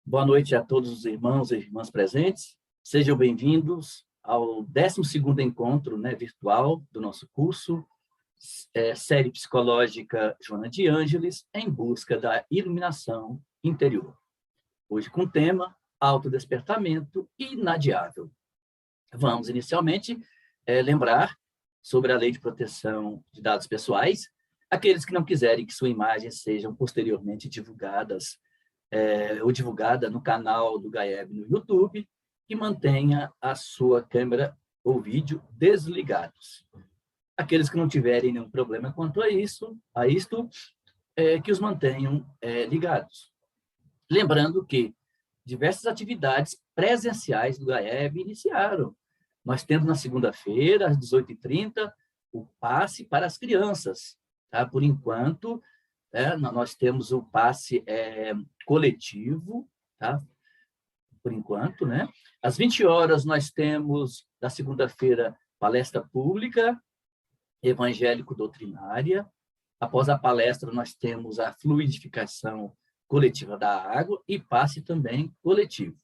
Boa noite a todos os irmãos e irmãs presentes. Sejam bem-vindos ao 12º encontro, virtual do nosso curso, série psicológica Joana de Ângeles, em busca da iluminação interior. Hoje com o tema autodespertamento inadiável. Vamos, inicialmente, lembrar sobre a Lei de Proteção de Dados Pessoais. Aqueles que não quiserem que sua imagem sejam posteriormente divulgadas ou divulgada no canal do GAEB no YouTube, e mantenha a sua câmera ou vídeo desligados. Aqueles que não tiverem nenhum problema quanto a isto, que os mantenham ligados. Lembrando que diversas atividades presenciais do GAEB iniciaram. Nós temos na segunda-feira, às 18h30, o passe para as crianças. Tá? Por enquanto, nós temos o passe coletivo, tá? Por enquanto, né? Às 20 horas, nós temos, na segunda-feira, palestra pública, evangélico-doutrinária. Após a palestra, nós temos a fluidificação coletiva da água e passe também coletivo.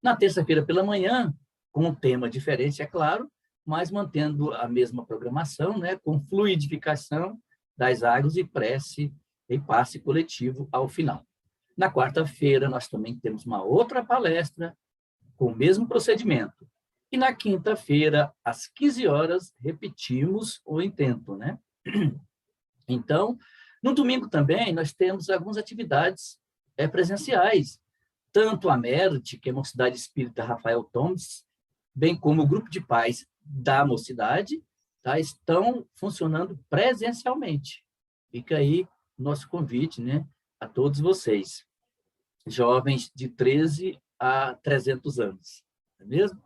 Na terça-feira pela manhã, com um tema diferente, é claro, mas mantendo a mesma programação, né? Com fluidificação das águas e prece e passe coletivo ao final. Na quarta-feira, nós também temos uma outra palestra com o mesmo procedimento. E na quinta-feira, às 15 horas, repetimos o intento, né? Então, no domingo também, nós temos algumas atividades presenciais. Tanto a MERT, que é a Mocidade Espírita Rafael Thomas, bem como o grupo de pais da Mocidade, tá, estão funcionando presencialmente. Fica aí nosso convite, né, a todos vocês, jovens de 13 a 300 anos, não é mesmo?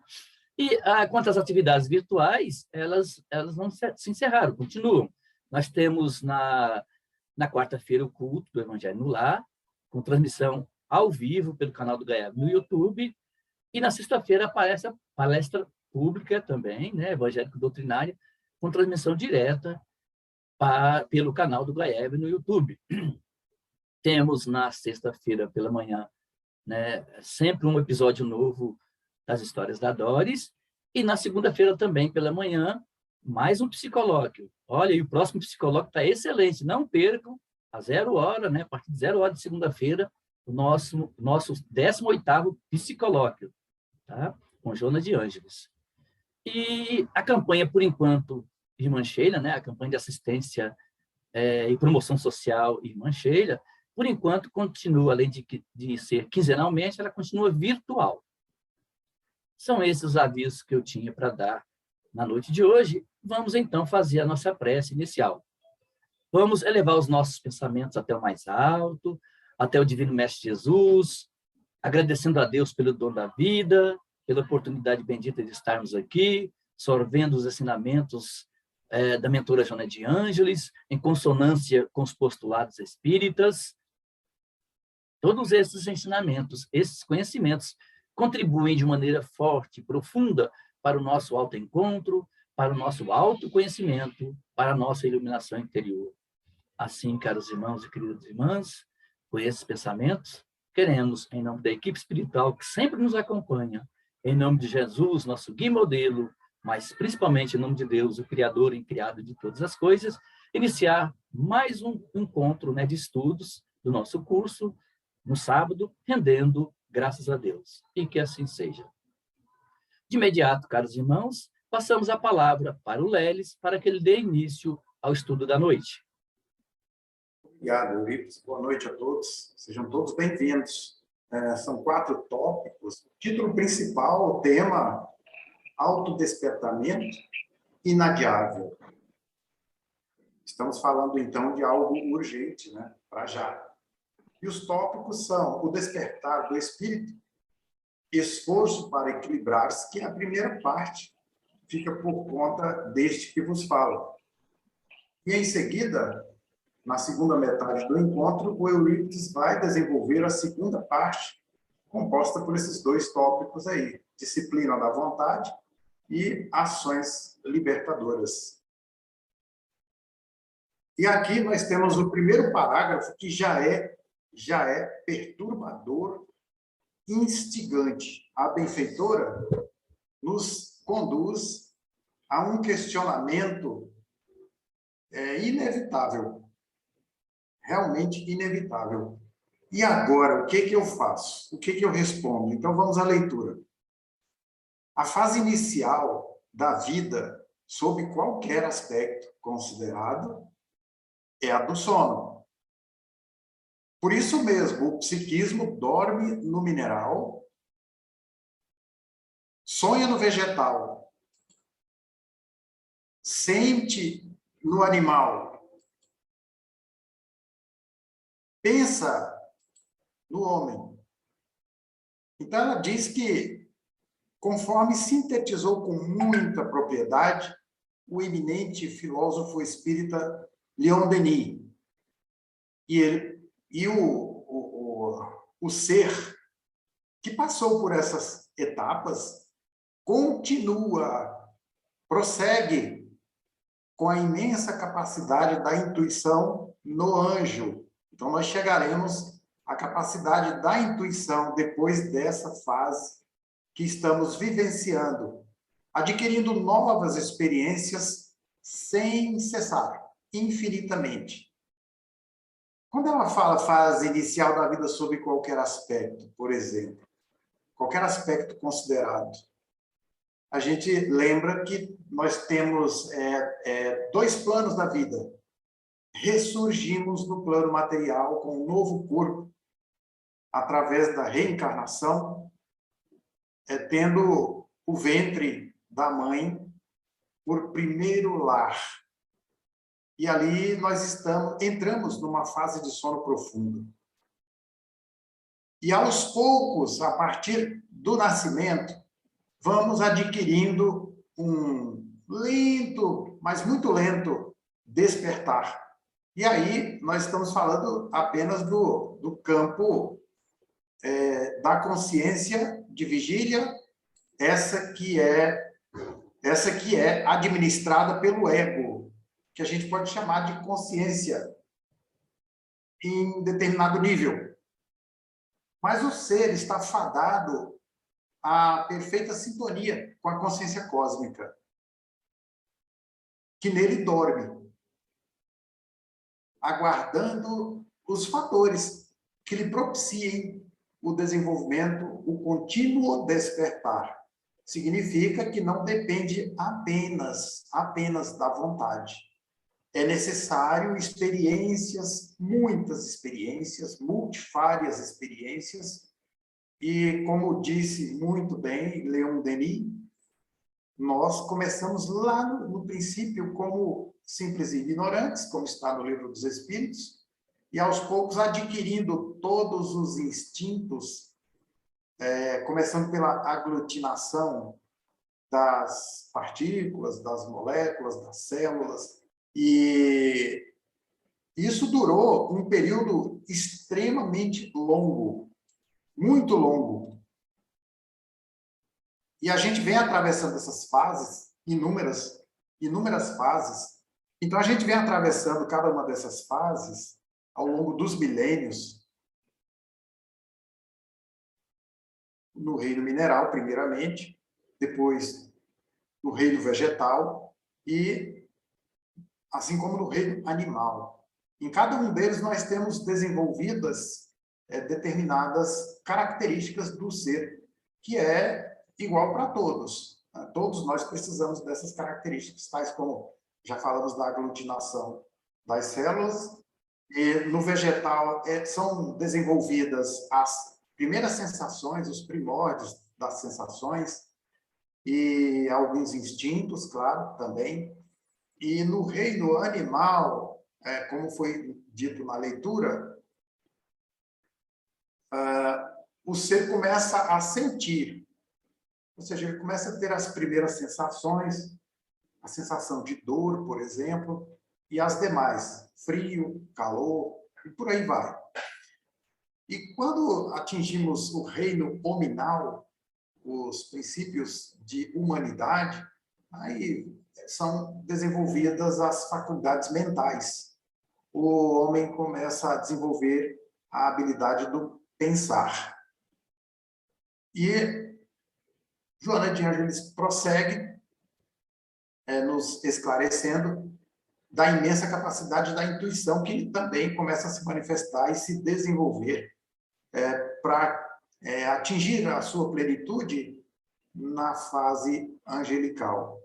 E quanto às atividades virtuais, elas não se encerraram, continuam. Nós temos na quarta-feira o culto do Evangelho no Lar, com transmissão ao vivo pelo canal do GAEB no YouTube, e na sexta-feira aparece a palestra pública também, né, evangélico-doutrinária, com transmissão direta pelo canal do GAEB no YouTube. Temos na sexta-feira pela manhã, né, sempre um episódio novo das histórias da Doris, e na segunda-feira também pela manhã, mais um psicolóquio. Olha, e o próximo psicolóquio está excelente, não percam, a 0h, né, a partir de 0h de segunda-feira, o nosso 18º psicolóquio, tá? Com Joana de Ângeles. E a campanha, por enquanto, Irmã Sheila, né, a campanha de assistência e promoção social Irmã Sheila, por enquanto, continua, além de ser quinzenalmente, ela continua virtual. São esses os avisos que eu tinha para dar na noite de hoje. Vamos, então, fazer a nossa prece inicial. Vamos elevar os nossos pensamentos até o mais alto, até o Divino Mestre Jesus, agradecendo a Deus pelo dom da vida, pela oportunidade bendita de estarmos aqui, sorvendo os ensinamentos da mentora Joana de Ângeles, em consonância com os postulados espíritas. Todos esses ensinamentos, esses conhecimentos, contribuem de maneira forte, profunda, para o nosso autoencontro, para o nosso autoconhecimento, para a nossa iluminação interior. Assim, caros irmãos e queridas irmãs, com esses pensamentos, queremos, em nome da equipe espiritual que sempre nos acompanha, em nome de Jesus, nosso guia e modelo, mas principalmente em nome de Deus, o Criador e Incriado de todas as coisas, iniciar mais um encontro, né, de estudos do nosso curso, no sábado, rendendo graças a Deus. E que assim seja. De imediato, caros irmãos, passamos a palavra para o Lelis, para que ele dê início ao estudo da noite. Obrigado, Euripides. Boa noite a todos. Sejam todos bem-vindos. São 4 tópicos. O título principal, o tema, autodespertamento inadiável. Estamos falando, então, de algo urgente, né? Para já. E os tópicos são o despertar do espírito, esforço para equilibrar-se, que é a primeira parte, fica por conta deste que vos falo. E, em seguida, na segunda metade do encontro, o Euripides vai desenvolver a segunda parte, composta por esses 2 tópicos aí, disciplina da vontade e ações libertadoras. E aqui nós temos o primeiro parágrafo, que já é perturbador instigante. A benfeitora nos conduz a um questionamento inevitável, realmente inevitável. E agora, o que eu faço? O que eu respondo? Então, vamos à leitura. A fase inicial da vida, sob qualquer aspecto considerado, é a do sono. Por isso mesmo, o psiquismo dorme no mineral, sonha no vegetal, sente no animal, pensa no homem. Então, ela diz que, conforme sintetizou com muita propriedade o eminente filósofo espírita Leon Denis, o ser que passou por essas etapas continua, prossegue com a imensa capacidade da intuição no anjo. Então, nós chegaremos à capacidade da intuição depois dessa fase que estamos vivenciando, adquirindo novas experiências sem cessar, infinitamente. Quando ela fala fase inicial da vida sob qualquer aspecto, por exemplo, qualquer aspecto considerado, a gente lembra que nós temos dois planos da vida. Ressurgimos no plano material com um novo corpo, através da reencarnação, tendo o ventre da mãe por primeiro lar. E ali nós entramos numa fase de sono profundo. E aos poucos, a partir do nascimento, vamos adquirindo um lento, mas muito lento, despertar. E aí nós estamos falando apenas do campo da consciência de vigília, essa que é administrada pelo ego, que a gente pode chamar de consciência em determinado nível. Mas o ser está fadado à perfeita sintonia com a consciência cósmica, que nele dorme, aguardando os fatores que lhe propiciem o desenvolvimento, o contínuo despertar. Significa que não depende apenas da vontade. É necessário experiências, muitas experiências, multifárias experiências, e, como disse muito bem Leon Denis, nós começamos lá no princípio como simples ignorantes, como está no Livro dos Espíritos, e aos poucos adquirindo todos os instintos, começando pela aglutinação das partículas, das moléculas, das células, e isso durou um período extremamente longo, muito longo. E a gente vem atravessando essas fases, inúmeras fases. Então, a gente vem atravessando cada uma dessas fases ao longo dos milênios, no reino mineral, primeiramente, depois no reino vegetal e assim como no reino animal. Em cada um deles, nós temos desenvolvidas determinadas características do ser, que é igual para todos. Todos nós precisamos dessas características, tais como, já falamos da aglutinação das células, e no vegetal são desenvolvidas as primeiras sensações, os primórdios das sensações, e alguns instintos, claro, também. E no reino animal, como foi dito na leitura, o ser começa a sentir, ou seja, ele começa a ter as primeiras sensações, a sensação de dor, por exemplo, e as demais, frio, calor, e por aí vai. E quando atingimos o reino hominal, os princípios de humanidade, aí são desenvolvidas as faculdades mentais. O homem começa a desenvolver a habilidade do pensar. E Joana de Ângeles prossegue nos esclarecendo da imensa capacidade da intuição que também começa a se manifestar e se desenvolver para atingir a sua plenitude na fase angelical.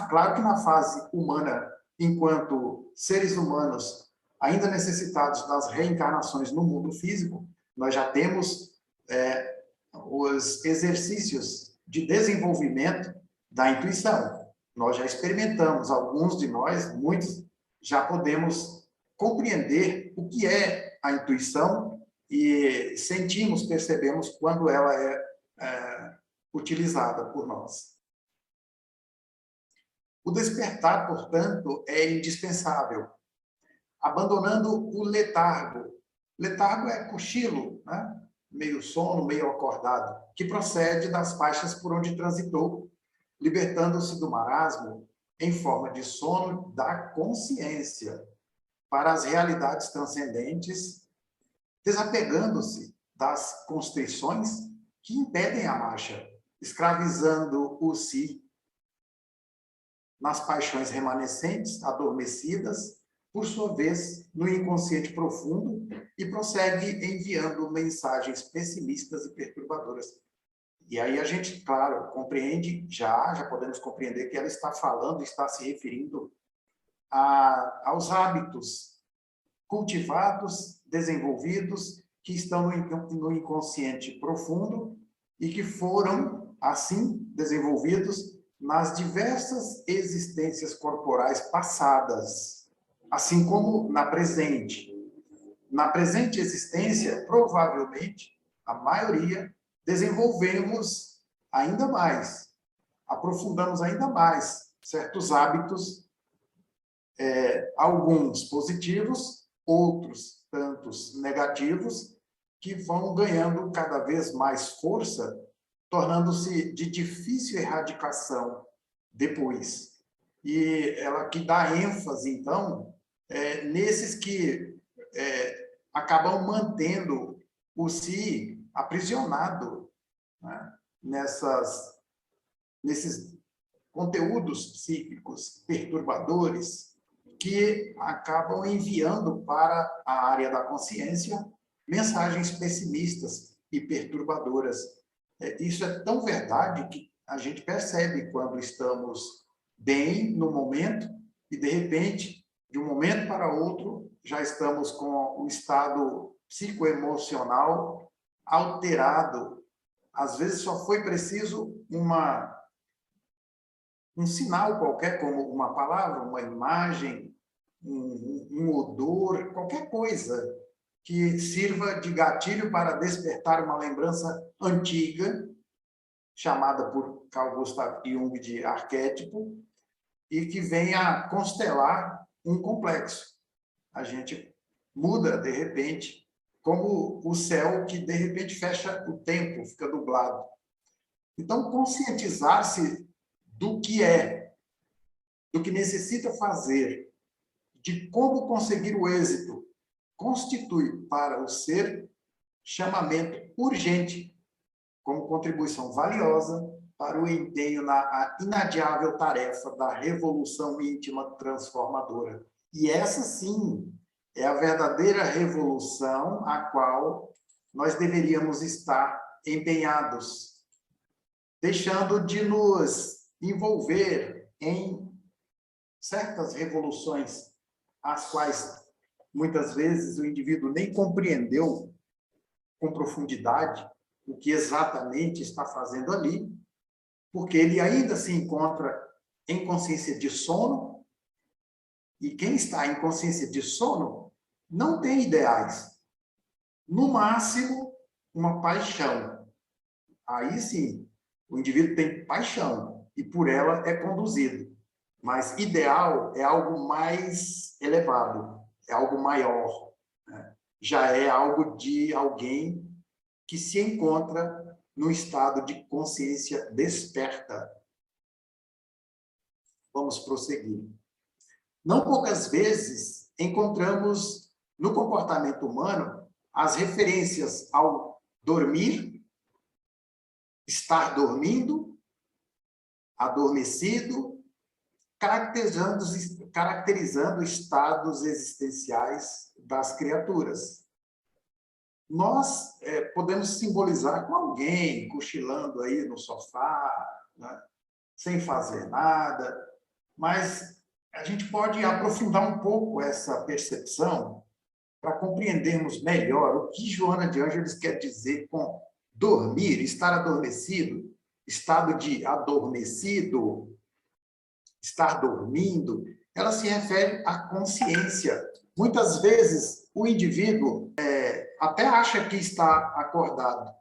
Claro que na fase humana, enquanto seres humanos ainda necessitados das reencarnações no mundo físico, nós já temos os exercícios de desenvolvimento da intuição. Nós já experimentamos, alguns de nós, muitos, já podemos compreender o que é a intuição e sentimos, percebemos quando ela é utilizada por nós. O despertar, portanto, é indispensável, abandonando o letargo. Letargo é cochilo, né? Meio sono, meio acordado, que procede das faixas por onde transitou, libertando-se do marasmo em forma de sono da consciência para as realidades transcendentes, desapegando-se das constrições que impedem a marcha, escravizando o si nas paixões remanescentes, adormecidas, por sua vez, no inconsciente profundo, e prossegue enviando mensagens pessimistas e perturbadoras. E aí a gente, claro, compreende, já podemos compreender que ela está falando, está se referindo aos hábitos cultivados, desenvolvidos, que estão no inconsciente profundo e que foram, assim, desenvolvidos nas diversas existências corporais passadas, assim como na presente. Na presente existência, provavelmente, a maioria, desenvolvemos ainda mais, aprofundamos ainda mais certos hábitos, alguns positivos, outros tantos negativos, que vão ganhando cada vez mais força, tornando-se de difícil erradicação depois. E ela que dá ênfase, então, nesses que acabam mantendo o si aprisionado, né, nesses conteúdos psíquicos perturbadores que acabam enviando para a área da consciência mensagens pessimistas e perturbadoras. Isso é tão verdade que a gente percebe quando estamos bem no momento e, de repente, de um momento para outro, já estamos com o estado psicoemocional alterado. Às vezes só foi preciso um sinal qualquer, como uma palavra, uma imagem, um odor, qualquer coisa que sirva de gatilho para despertar uma lembrança antiga, chamada por Carl Gustav Jung de arquétipo, e que venha constelar um complexo. A gente muda, de repente, como o céu que, de repente, fecha o tempo, fica nublado. Então, conscientizar-se do que do que necessita fazer, de como conseguir o êxito, constitui para o ser chamamento urgente, como contribuição valiosa para o empenho na inadiável tarefa da revolução íntima transformadora. E essa, sim, é a verdadeira revolução a qual nós deveríamos estar empenhados, deixando de nos envolver em certas revoluções, as quais, muitas vezes, o indivíduo nem compreendeu com profundidade o que exatamente está fazendo ali, porque ele ainda se encontra em consciência de sono, e quem está em consciência de sono não tem ideais. No máximo, uma paixão. Aí sim, o indivíduo tem paixão, e por ela é conduzido. Mas ideal é algo mais elevado, é algo maior, né? Já é algo de alguém que se encontra num estado de consciência desperta. Vamos prosseguir. Não poucas vezes encontramos no comportamento humano as referências ao dormir estar dormindo, adormecido, caracterizando estados existenciais das criaturas. Nós podemos simbolizar com alguém cochilando aí no sofá, né, sem fazer nada, mas a gente pode aprofundar um pouco essa percepção para compreendermos melhor o que Joana de Ângeles quer dizer com dormir, estar adormecido, estado de adormecido, estar dormindo. Ela se refere à consciência. Muitas vezes, o indivíduo até acha que está acordado.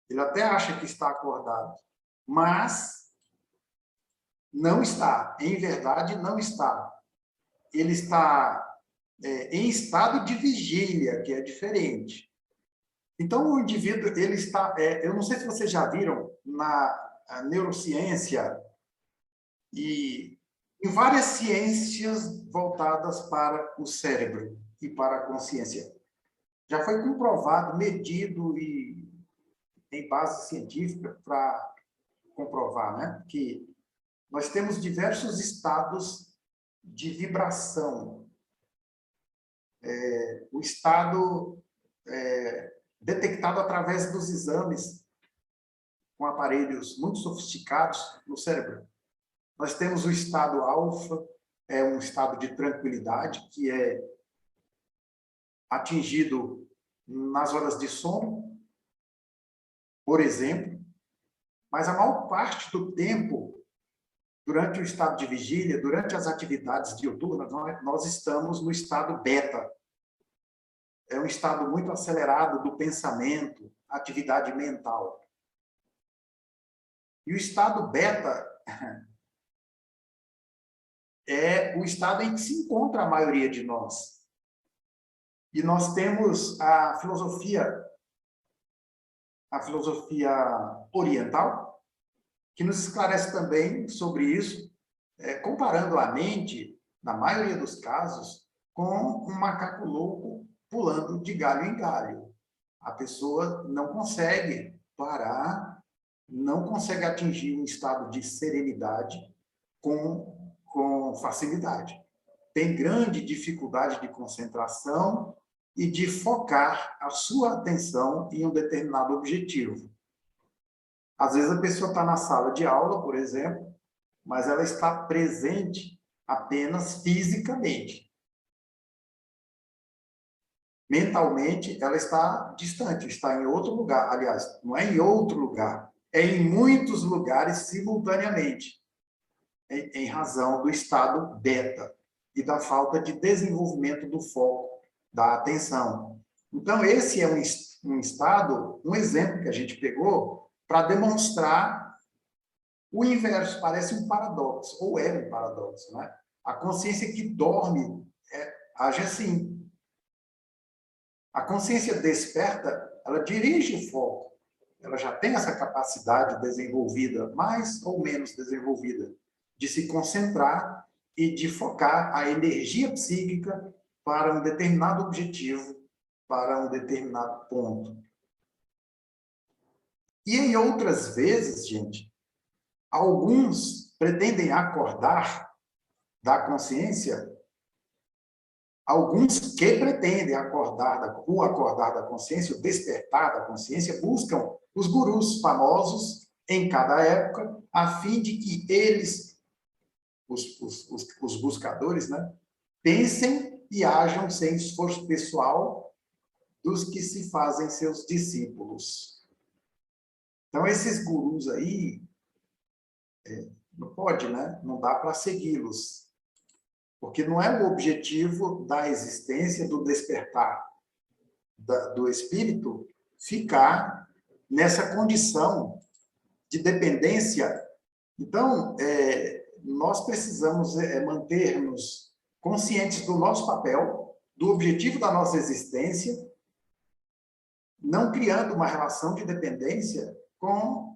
Ele até acha que está acordado, mas não está. Em verdade, não está. Ele está em estado de vigília, que é diferente. Então, o indivíduo, ele está... eu não sei se vocês já viram na neurociência e em várias ciências voltadas para o cérebro e para a consciência. Já foi comprovado, medido e tem base científica para comprovar, né, que nós temos diversos estados de vibração. O estado detectado através dos exames com aparelhos muito sofisticados no cérebro. Nós temos o estado alfa, é um estado de tranquilidade que é atingido nas horas de sono, por exemplo, mas a maior parte do tempo, durante o estado de vigília, durante as atividades diuturnas, nós estamos no estado beta. É um estado muito acelerado do pensamento, atividade mental. E o estado beta é o estado em que se encontra a maioria de nós. E nós temos a filosofia oriental, que nos esclarece também sobre isso, comparando a mente, na maioria dos casos, com um macaco louco pulando de galho em galho. A pessoa não consegue parar, não consegue atingir um estado de serenidade com facilidade. Tem grande dificuldade de concentração e de focar a sua atenção em um determinado objetivo. Às vezes a pessoa está na sala de aula, por exemplo, mas ela está presente apenas fisicamente. Mentalmente, ela está distante, está em outro lugar. Aliás, não é em outro lugar, é em muitos lugares simultaneamente, em razão do estado beta e da falta de desenvolvimento do foco, da atenção. Então, esse é um estado, um exemplo que a gente pegou para demonstrar o inverso. Parece um paradoxo, ou é um paradoxo, né? A consciência que dorme age assim. A consciência desperta, ela dirige o foco. Ela já tem essa capacidade desenvolvida, mais ou menos desenvolvida, de se concentrar e de focar a energia psíquica para um determinado objetivo, para um determinado ponto. E em outras vezes, gente, alguns pretendem acordar da consciência, alguns que pretendem acordar da consciência, o despertar da consciência, buscam os gurus famosos em cada época, a fim de que eles, os buscadores, né, pensem e ajam sem esforço pessoal dos que se fazem seus discípulos. Então, esses gurus aí, não pode, né? Não dá para segui-los, porque não é o objetivo da existência, do despertar do espírito, ficar nessa condição de dependência. Então, nós precisamos manter-nos conscientes do nosso papel, do objetivo da nossa existência, não criando uma relação de dependência com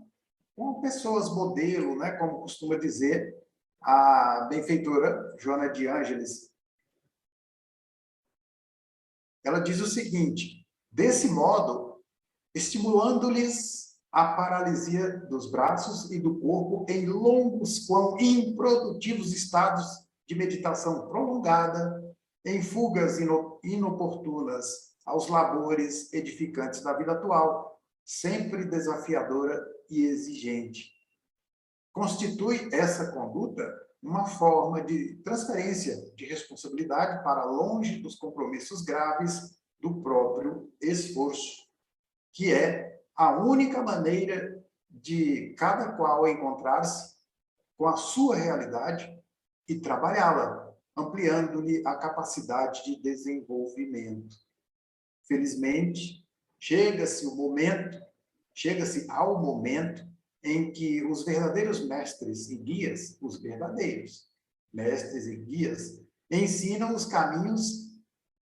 pessoas modelo, né, como costuma dizer a benfeitora Joana de Ângeles. Ela diz o seguinte: desse modo, estimulando-lhes a paralisia dos braços e do corpo em longos, quão improdutivos estados de meditação prolongada, em fugas inoportunas aos labores edificantes da vida atual, sempre desafiadora e exigente. Constitui essa conduta uma forma de transferência de responsabilidade para longe dos compromissos graves do próprio esforço, que é a única maneira de cada qual encontrar-se com a sua realidade e trabalhá-la, ampliando-lhe a capacidade de desenvolvimento. Felizmente, chega-se ao momento em que os verdadeiros mestres e guias, ensinam os caminhos,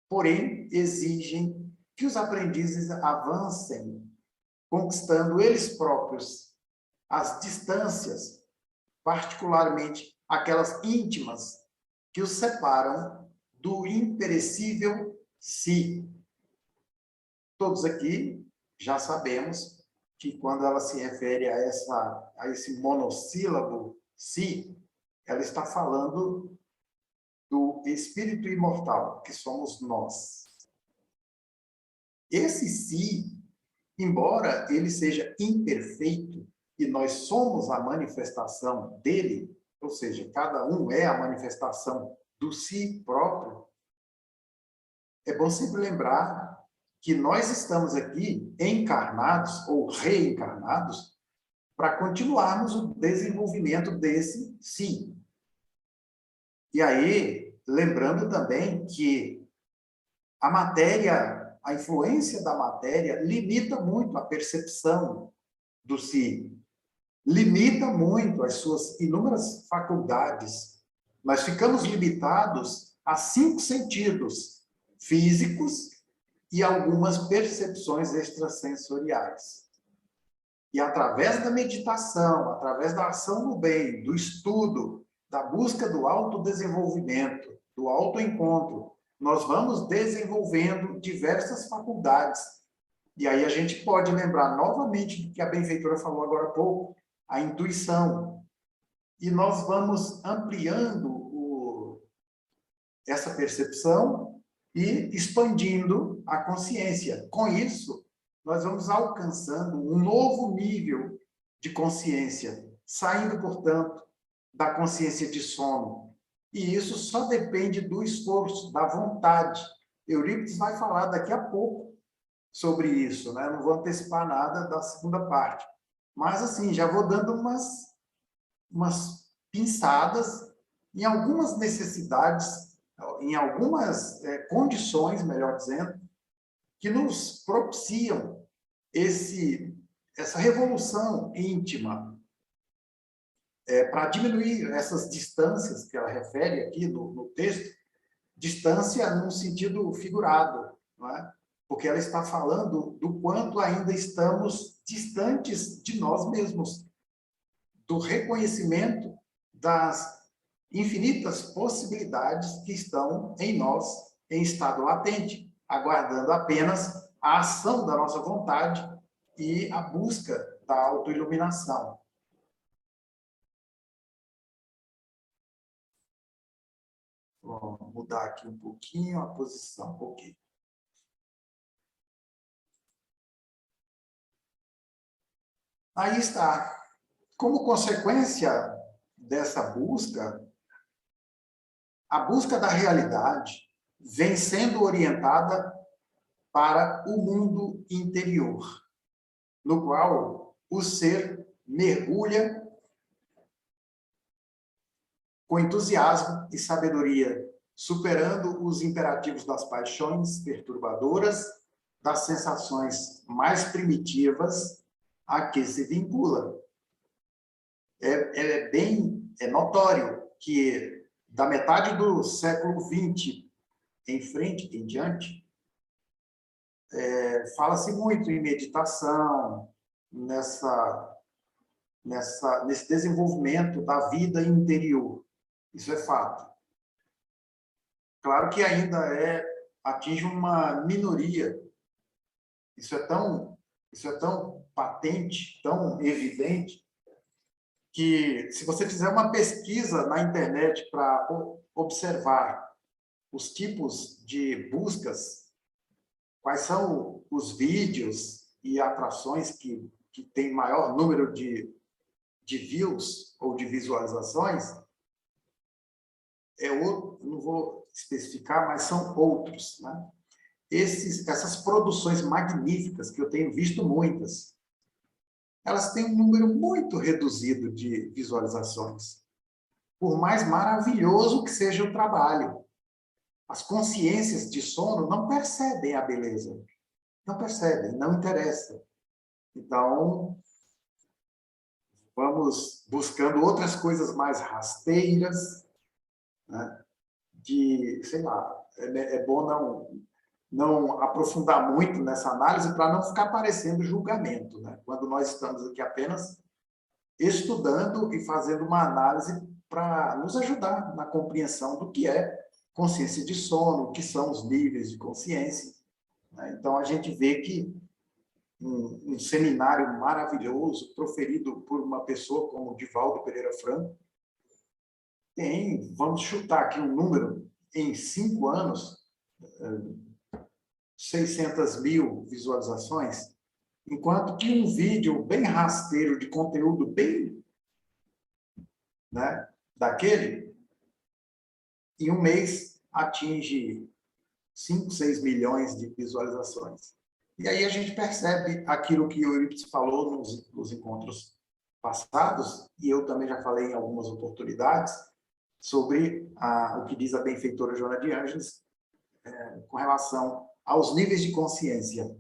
porém exigem que os aprendizes avancem, conquistando eles próprios as distâncias, particularmente aquelas íntimas, que os separam do imperecível si. Todos aqui já sabemos que quando ela se refere a esse monossílabo si, ela está falando do espírito imortal, que somos nós. Esse si, embora ele seja imperfeito e nós somos a manifestação dele, ou seja, cada um é a manifestação do si próprio, é bom sempre lembrar que nós estamos aqui encarnados ou reencarnados para continuarmos o desenvolvimento desse si. E aí, lembrando também que a matéria, a influência da matéria limita muito a percepção do si, limita muito as suas inúmeras faculdades. Nós ficamos limitados a 5 sentidos físicos e algumas percepções extrasensoriais. E através da meditação, através da ação no bem, do estudo, da busca do autodesenvolvimento, do autoencontro, nós vamos desenvolvendo diversas faculdades. E aí a gente pode lembrar novamente do que a benfeitora falou agora há pouco, a intuição. E nós vamos ampliando essa percepção e expandindo a consciência. Com isso, nós vamos alcançando um novo nível de consciência, saindo, portanto, da consciência de sono. E isso só depende do esforço, da vontade. Eurípides vai falar daqui a pouco sobre isso, né? Não vou antecipar nada da segunda parte. Mas, assim, já vou dando umas pinçadas em algumas necessidades, em algumas condições, melhor dizendo, que nos propiciam essa revolução íntima, para diminuir essas distâncias que ela refere aqui no texto, distância num sentido figurado, não é? Porque ela está falando do quanto ainda estamos distantes de nós mesmos, do reconhecimento das infinitas possibilidades que estão em nós em estado latente, aguardando apenas a ação da nossa vontade e a busca da autoiluminação. Vou mudar aqui um pouquinho a posição, ok. Aí está. Como consequência dessa busca, a busca da realidade vem sendo orientada para o mundo interior, no qual o ser mergulha com entusiasmo e sabedoria, superando os imperativos das paixões perturbadoras, das sensações mais primitivas a que se vincula. É notório que, da metade do século XX em diante, fala-se muito em meditação, nesse desenvolvimento da vida interior. Isso é fato. Claro que ainda atinge uma minoria. Isso é tão Isso é tão patente, tão evidente, que se você fizer uma pesquisa na internet para observar os tipos de buscas, quais são os vídeos e atrações que têm maior número de views ou de visualizações, não vou especificar, mas são outros, né? Essas produções magníficas, que eu tenho visto muitas, elas têm um número muito reduzido de visualizações, por mais maravilhoso que seja o trabalho. As consciências de sono não percebem a beleza, não percebem, não interessa. Então, vamos buscando outras coisas mais rasteiras, né? Sei lá, é bom não aprofundar muito nessa análise para não ficar parecendo julgamento, né? Quando nós estamos aqui apenas estudando e fazendo uma análise para nos ajudar na compreensão do que é consciência de sono, o que são os níveis de consciência, né? Então, a gente vê que um seminário maravilhoso, proferido por uma pessoa como Divaldo Pereira Franco, vamos chutar aqui um número, em 5 anos, 600 mil visualizações, enquanto que um vídeo bem rasteiro, de conteúdo bem, né, daquele, em um mês atinge 5, 6 milhões de visualizações. E aí a gente percebe aquilo que o Eurípides falou nos encontros passados, e eu também já falei em algumas oportunidades, sobre o que diz a benfeitora Joana de Ângeles, com relação aos níveis de consciência,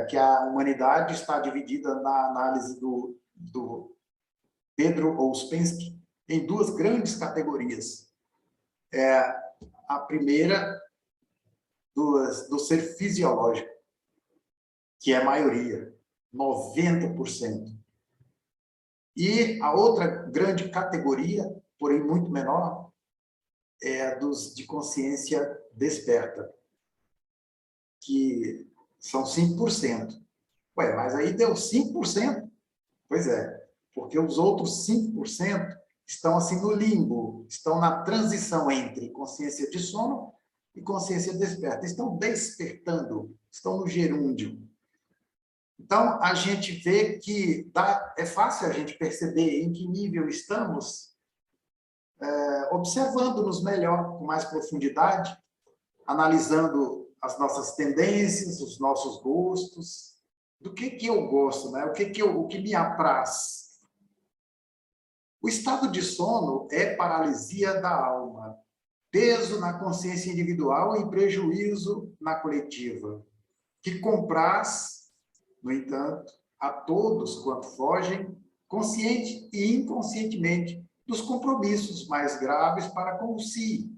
que a humanidade está dividida na análise do Pedro Ouspensky em 2 grandes categorias. A primeira, do ser fisiológico, que é a maioria, 90%. E a outra grande categoria, porém muito menor, é a dos de consciência desperta, que são 5%. Ué, mas aí deu 5%? Pois é, porque os outros 5% estão assim no limbo, estão na transição entre consciência de sono e consciência desperta. Estão despertando, estão no gerúndio. Então, a gente vê que é fácil a gente perceber em que nível estamos, observando-nos melhor, com mais profundidade, analisando as nossas tendências, os nossos gostos, do que eu gosto, né? O que me apraz. O estado de sono é paralisia da alma, peso na consciência individual e prejuízo na coletiva, que compraz, no entanto, a todos quanto fogem, consciente e inconscientemente, dos compromissos mais graves para com si,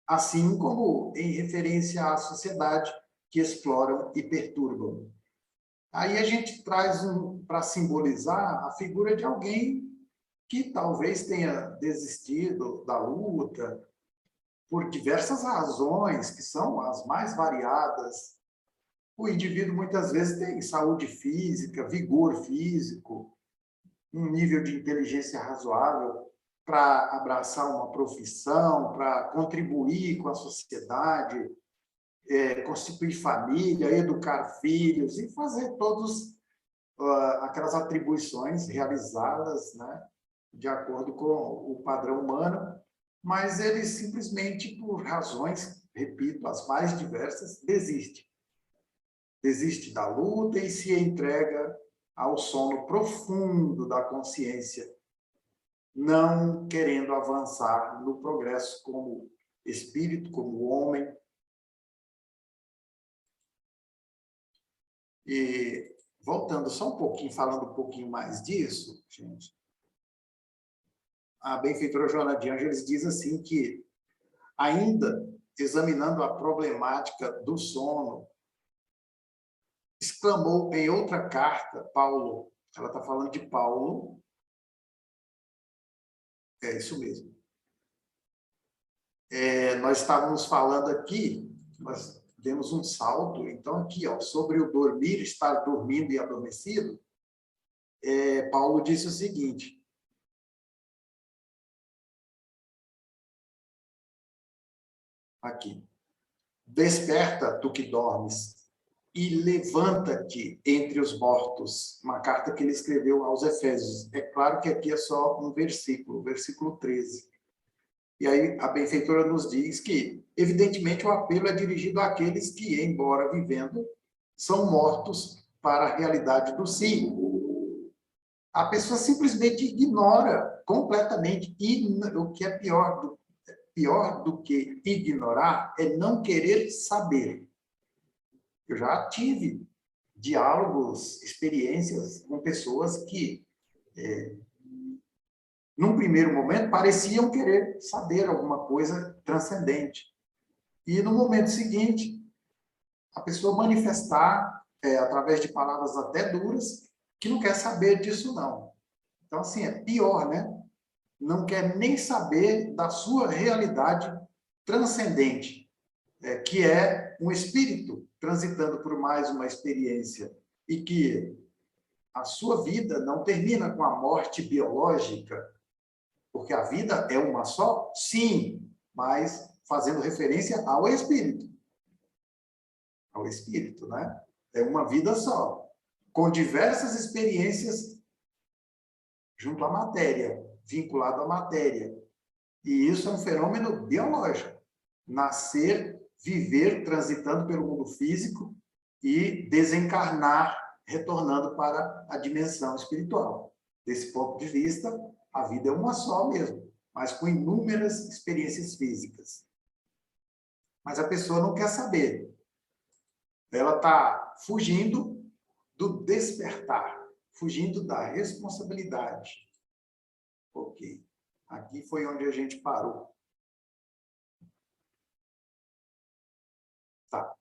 assim como em referência à sociedade que exploram e perturbam. Aí a gente traz para simbolizar a figura de alguém que talvez tenha desistido da luta por diversas razões, que são as mais variadas. O indivíduo muitas vezes tem saúde física, vigor físico, um nível de inteligência razoável para abraçar uma profissão, para contribuir com a sociedade, constituir família, educar filhos e fazer todas aquelas atribuições realizadas, né, de acordo com o padrão humano, mas ele simplesmente, por razões, repito, as mais diversas, desiste. Desiste da luta e se entrega ao sono profundo da consciência, não querendo avançar no progresso como espírito, como homem. E voltando só um pouquinho, falando um pouquinho mais disso, gente, a benfeitora Joana de Ângeles diz assim que, ainda examinando a problemática do sono, exclamou em outra carta, Paulo, ela está falando de Paulo, é isso mesmo. Nós estávamos falando aqui, nós demos um salto. Então, aqui, ó, sobre o dormir, estar dormindo e adormecido, Paulo disse o seguinte: aqui, desperta, tu que dormes, e levanta-te entre os mortos. Uma carta que ele escreveu aos Efésios. É claro que aqui é só um versículo, versículo 13. E aí a benfeitora nos diz que, evidentemente, o apelo é dirigido àqueles que, embora vivendo, são mortos para a realidade do si. A pessoa simplesmente ignora completamente. E o que é pior do que ignorar é não querer saber. Eu já tive diálogos, experiências com pessoas que, num primeiro momento, pareciam querer saber alguma coisa transcendente. E, no momento seguinte, a pessoa manifestar, através de palavras até duras, que não quer saber disso, não. Então, assim, é pior, né? Não quer nem saber da sua realidade transcendente, que é um espírito transitando por mais uma experiência, e que a sua vida não termina com a morte biológica, porque a vida é uma só, sim, mas fazendo referência ao espírito. Ao espírito, né? É uma vida só, com diversas experiências junto à matéria, vinculado à matéria. E isso é um fenômeno biológico. Nascer, viver, transitando pelo mundo físico e desencarnar, retornando para a dimensão espiritual. Desse ponto de vista, a vida é uma só mesmo, mas com inúmeras experiências físicas. Mas a pessoa não quer saber. Ela está fugindo do despertar, fugindo da responsabilidade. Ok. Aqui foi onde a gente parou. Tá.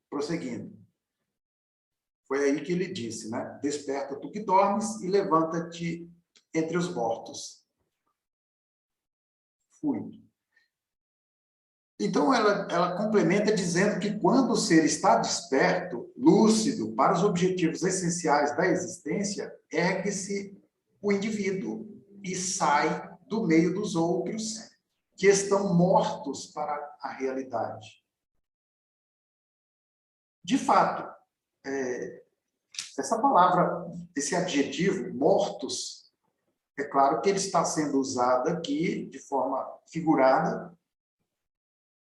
Prosseguindo. Foi aí que ele disse, né? Desperta tu que dormes e levanta-te entre os mortos. Fui. Então, ela complementa dizendo que quando o ser está desperto, lúcido, para os objetivos essenciais da existência, ergue-se o indivíduo e sai do meio dos outros que estão mortos para a realidade. De fato, essa palavra, esse adjetivo, mortos, é claro que ele está sendo usado aqui de forma figurada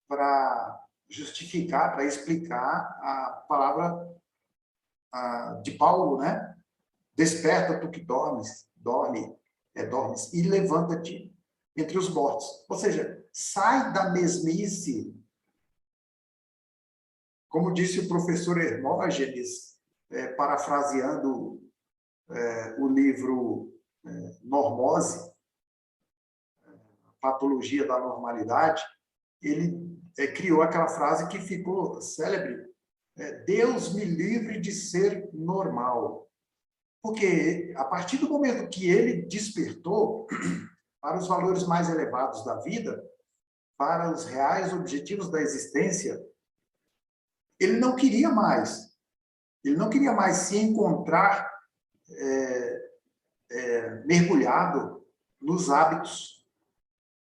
para justificar, para explicar a palavra de Paulo, né? Desperta tu que dormes, dormes e levanta-te entre os mortos. Ou seja, sai da mesmice. Como disse o professor Hermógenes, parafraseando o livro Normose, Patologia da Normalidade, ele criou aquela frase que ficou célebre: Deus me livre de ser normal. Porque a partir do momento que ele despertou para os valores mais elevados da vida, para os reais objetivos da existência, ele não queria mais. Ele não queria mais se encontrar mergulhado nos hábitos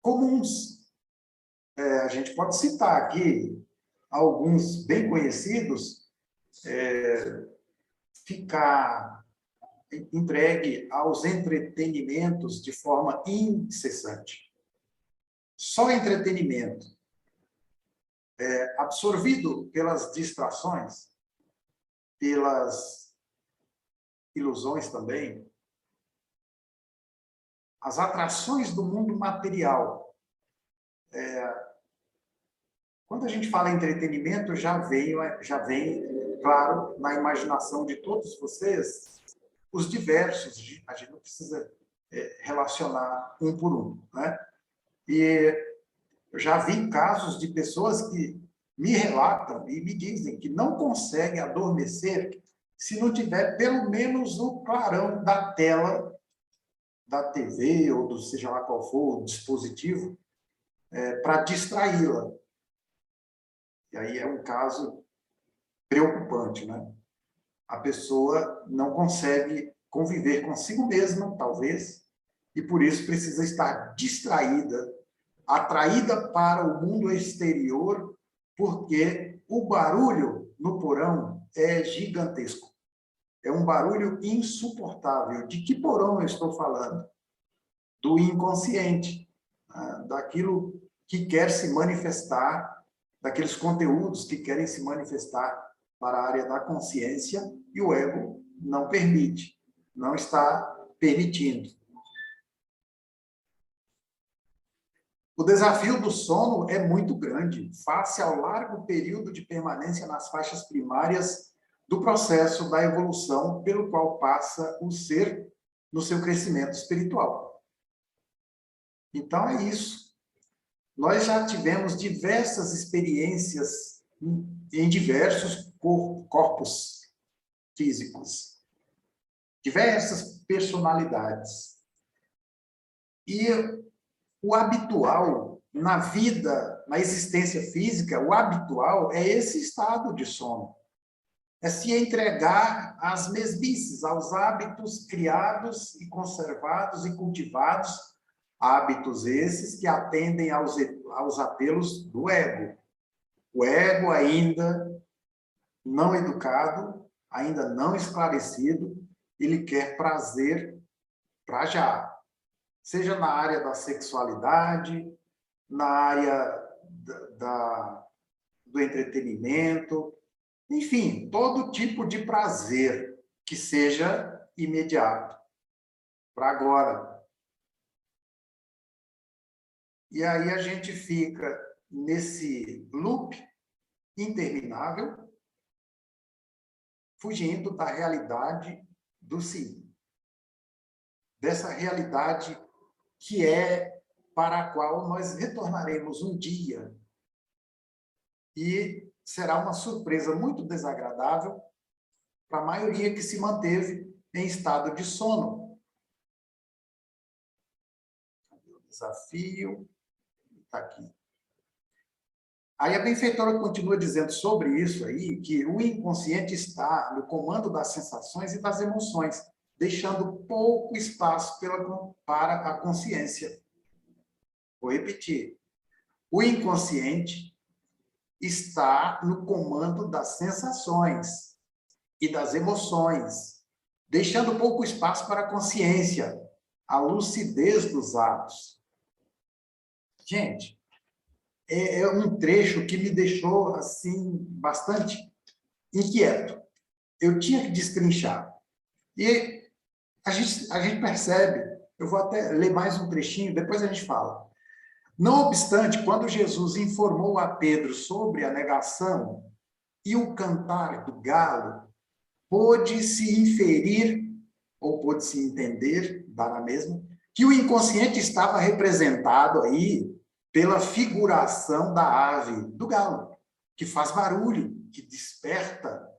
comuns. A gente pode citar aqui alguns bem conhecidos, ficar entregue aos entretenimentos de forma incessante. Só entretenimento. Absorvido pelas distrações, pelas ilusões também, as atrações do mundo material. Quando a gente fala em entretenimento, já vem, claro, na imaginação de todos vocês, os diversos. A gente não precisa relacionar um por um, né? E eu já vi casos de pessoas que me relatam e me dizem que não conseguem adormecer se não tiver pelo menos o clarão da tela da TV ou do seja lá qual for o dispositivo para distraí-la. E aí é um caso preocupante, né? A pessoa não consegue conviver consigo mesma, talvez, e por isso precisa estar distraída, atraída para o mundo exterior, porque o barulho no porão é gigantesco. É um barulho insuportável. De que porão eu estou falando? Do inconsciente, daquilo que quer se manifestar, daqueles conteúdos que querem se manifestar para a área da consciência, e o ego não permite, não está permitindo. O desafio do sono é muito grande, face ao largo período de permanência nas faixas primárias do processo da evolução pelo qual passa o ser no seu crescimento espiritual. Então, é isso. Nós já tivemos diversas experiências em diversos corpos físicos, diversas personalidades. E o habitual na vida, na existência física, o habitual é esse estado de sono. É se entregar às mesmices, aos hábitos criados e conservados e cultivados, hábitos esses que atendem aos apelos do ego. O ego ainda não educado, ainda não esclarecido, ele quer prazer para já. Seja na área da sexualidade, na área do entretenimento, enfim, todo tipo de prazer que seja imediato, para agora. E aí a gente fica nesse loop interminável, fugindo da realidade do sim. Dessa realidade que é para a qual nós retornaremos um dia. E será uma surpresa muito desagradável para a maioria que se manteve em estado de sono. O desafio está aqui. Aí a benfeitora continua dizendo sobre isso aí, que o inconsciente está no comando das sensações e das emoções, deixando pouco espaço para a consciência. Vou repetir. O inconsciente está no comando das sensações e das emoções, deixando pouco espaço para a consciência, a lucidez dos atos. Gente, é um trecho que me deixou assim bastante inquieto. Eu tinha que destrinchar. E a gente percebe, eu vou até ler mais um trechinho, depois a gente fala. Não obstante, quando Jesus informou a Pedro sobre a negação e o cantar do galo, pôde-se inferir, ou pôde-se entender, dá na mesma, que o inconsciente estava representado aí pela figuração da ave, do galo, que faz barulho, que desperta.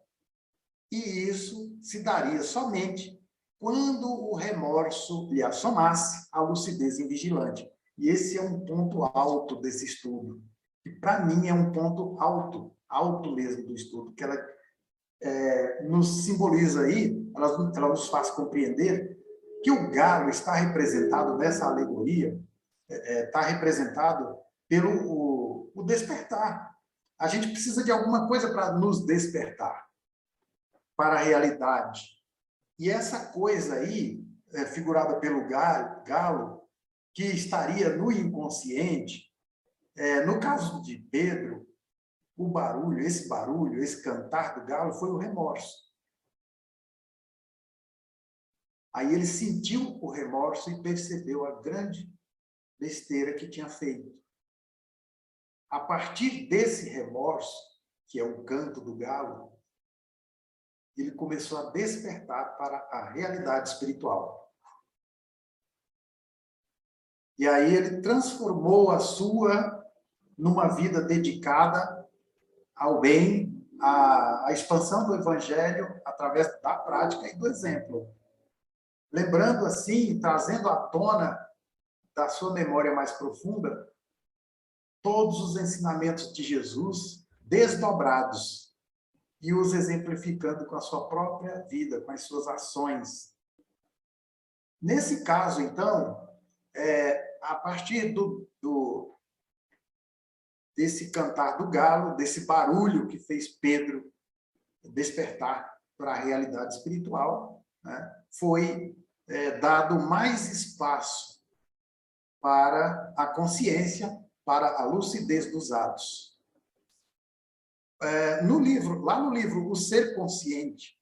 E isso se daria somente quando o remorso lhe assomasse a lucidez invigilante. E esse é um ponto alto desse estudo. E, para mim, é um ponto alto mesmo do estudo, que ela nos simboliza aí, ela nos faz compreender que o galo está representado nessa alegoria, está representado pelo o despertar. A gente precisa de alguma coisa para nos despertar para a realidade. E essa coisa aí, figurada pelo galo, que estaria no inconsciente, no caso de Pedro, o barulho, esse cantar do galo foi o remorso. Aí ele sentiu o remorso e percebeu a grande besteira que tinha feito. A partir desse remorso, que é o canto do galo, ele começou a despertar para a realidade espiritual. E aí ele transformou a sua numa vida dedicada ao bem, à expansão do evangelho através da prática e do exemplo. Lembrando assim, trazendo à tona da sua memória mais profunda todos os ensinamentos de Jesus desdobrados, e os exemplificando com a sua própria vida, com as suas ações. Nesse caso, então, a partir desse cantar do galo, desse barulho que fez Pedro despertar para a realidade espiritual, né, foi dado mais espaço para a consciência, para a lucidez dos atos. Lá no livro O Ser Consciente,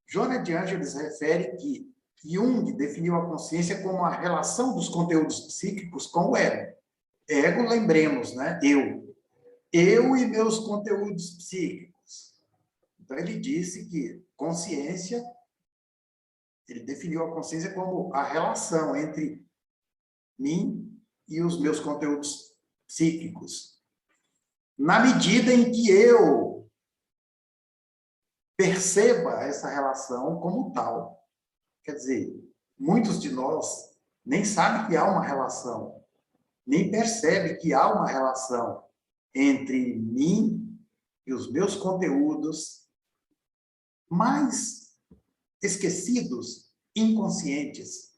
Joana de Ângeles refere que Jung definiu a consciência como a relação dos conteúdos psíquicos com o ego. Ego, lembremos, né? Eu e meus conteúdos psíquicos. Então, ele disse que consciência, ele definiu a consciência como a relação entre mim e os meus conteúdos psíquicos. Na medida em que eu perceba essa relação como tal. Quer dizer, muitos de nós nem sabem que há uma relação, nem percebem que há uma relação entre mim e os meus conteúdos mais esquecidos, inconscientes.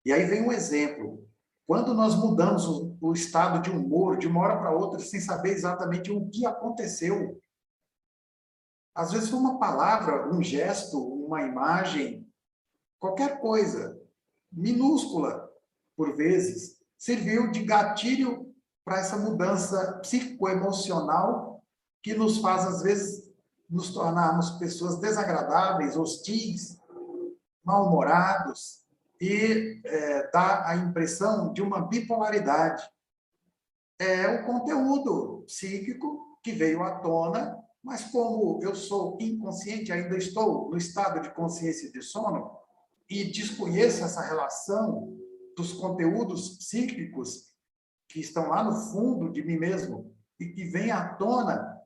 E aí vem um exemplo. Quando nós mudamos o estado de humor de uma hora para outra, sem saber exatamente o que aconteceu, às vezes foi uma palavra, um gesto, uma imagem, qualquer coisa, minúscula, por vezes, serviu de gatilho para essa mudança psicoemocional que nos faz, às vezes, nos tornarmos pessoas desagradáveis, hostis, mal-humorados, e dá a impressão de uma bipolaridade. É o conteúdo psíquico que veio à tona, mas como eu sou inconsciente, ainda estou no estado de consciência de sono, e desconheço essa relação dos conteúdos psíquicos que estão lá no fundo de mim mesmo e que vêm à tona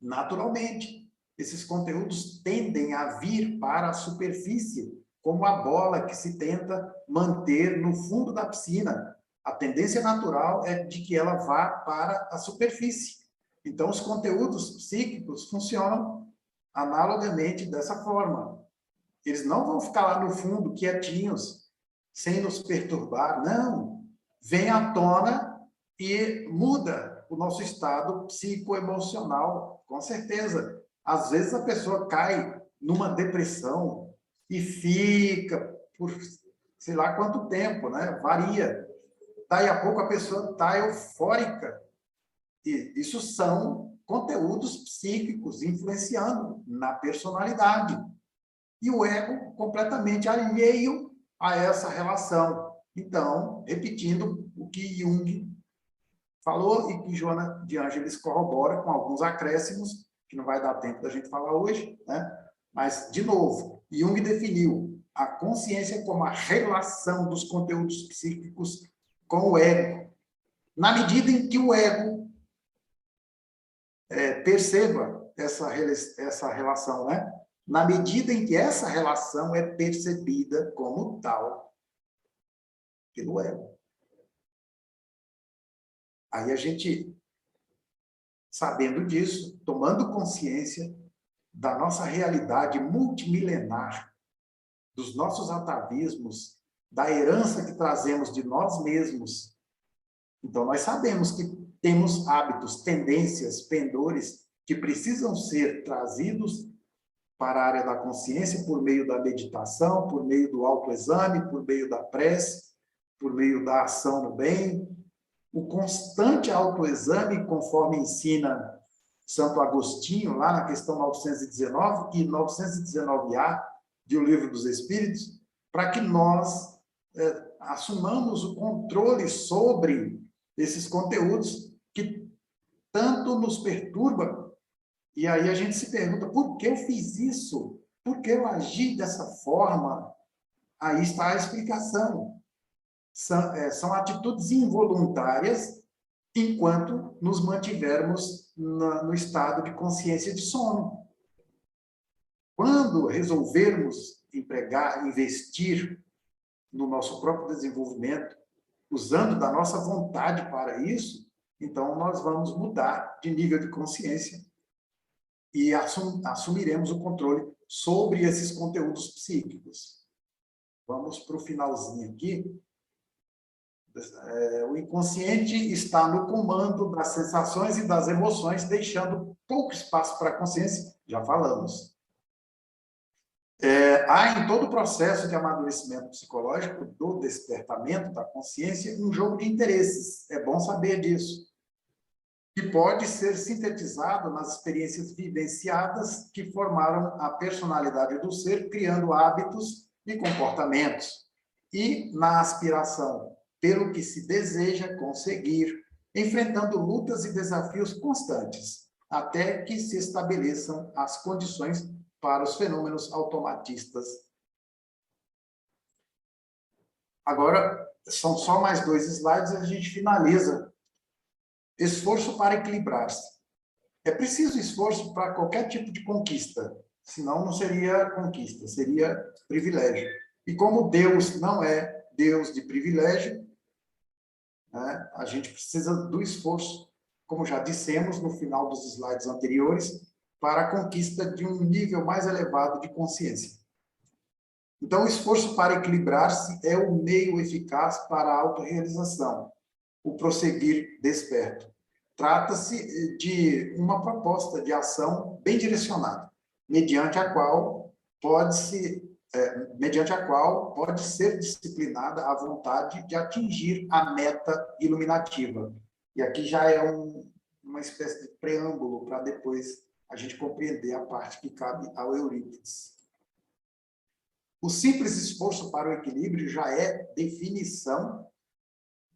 naturalmente. Esses conteúdos tendem a vir para a superfície, como a bola que se tenta manter no fundo da piscina. A tendência natural é de que ela vá para a superfície. Então, os conteúdos psíquicos funcionam analogamente dessa forma. Eles não vão ficar lá no fundo, quietinhos, sem nos perturbar. Não. Vem à tona e muda o nosso estado psicoemocional, com certeza. Às vezes a pessoa cai numa depressão e fica por sei lá quanto tempo, né? Varia. Daí a pouco a pessoa está eufórica. E isso são conteúdos psíquicos influenciando na personalidade. E o ego completamente alheio a essa relação. Então, repetindo o que Jung falou e que Joana de Ângeles corrobora com alguns acréscimos, que não vai dar tempo da gente falar hoje, né? Mas, de novo, Jung definiu a consciência como a relação dos conteúdos psíquicos com o ego. Na medida em que o ego perceba essa relação, né? Na medida em que essa relação é percebida como tal pelo ego. Aí a gente, sabendo disso, tomando consciência da nossa realidade multimilenar, dos nossos atavismos, da herança que trazemos de nós mesmos. Então, nós sabemos que temos hábitos, tendências, pendores que precisam ser trazidos para a área da consciência por meio da meditação, por meio do autoexame, por meio da prece, por meio da ação no bem. O constante autoexame, conforme ensina Santo Agostinho, lá na questão 919 e 919A de O Livro dos Espíritos, para que nós assumamos o controle sobre esses conteúdos que tanto nos perturbam. E aí a gente se pergunta, por que eu fiz isso? Por que eu agi dessa forma? Aí está a explicação. São atitudes involuntárias enquanto nos mantivermos no estado de consciência de sono. Quando resolvermos investir no nosso próprio desenvolvimento, usando da nossa vontade para isso, então nós vamos mudar de nível de consciência e assumiremos o controle sobre esses conteúdos psíquicos. Vamos para o finalzinho aqui. O inconsciente está no comando das sensações e das emoções, deixando pouco espaço para a consciência, já falamos. Há em todo o processo de amadurecimento psicológico, do despertamento da consciência, um jogo de interesses. É bom saber disso. Que pode ser sintetizado nas experiências vivenciadas que formaram a personalidade do ser, criando hábitos e comportamentos. E na aspiração pelo que se deseja conseguir, enfrentando lutas e desafios constantes, até que se estabeleçam as condições para os fenômenos automatistas. Agora, são só mais 2 slides e a gente finaliza. Esforço para equilibrar-se. É preciso esforço para qualquer tipo de conquista, senão não seria conquista, seria privilégio. E como Deus não é Deus de privilégio, né, a gente precisa do esforço, como já dissemos no final dos slides anteriores, para a conquista de um nível mais elevado de consciência. Então, o esforço para equilibrar-se é o meio eficaz para a autorrealização, o prosseguir desperto. Trata-se de uma proposta de ação bem direcionada, mediante a qual pode ser disciplinada a vontade de atingir a meta iluminativa. E aqui já é uma espécie de preâmbulo para depois a gente compreender a parte que cabe ao Eurípides. O simples esforço para o equilíbrio já é definição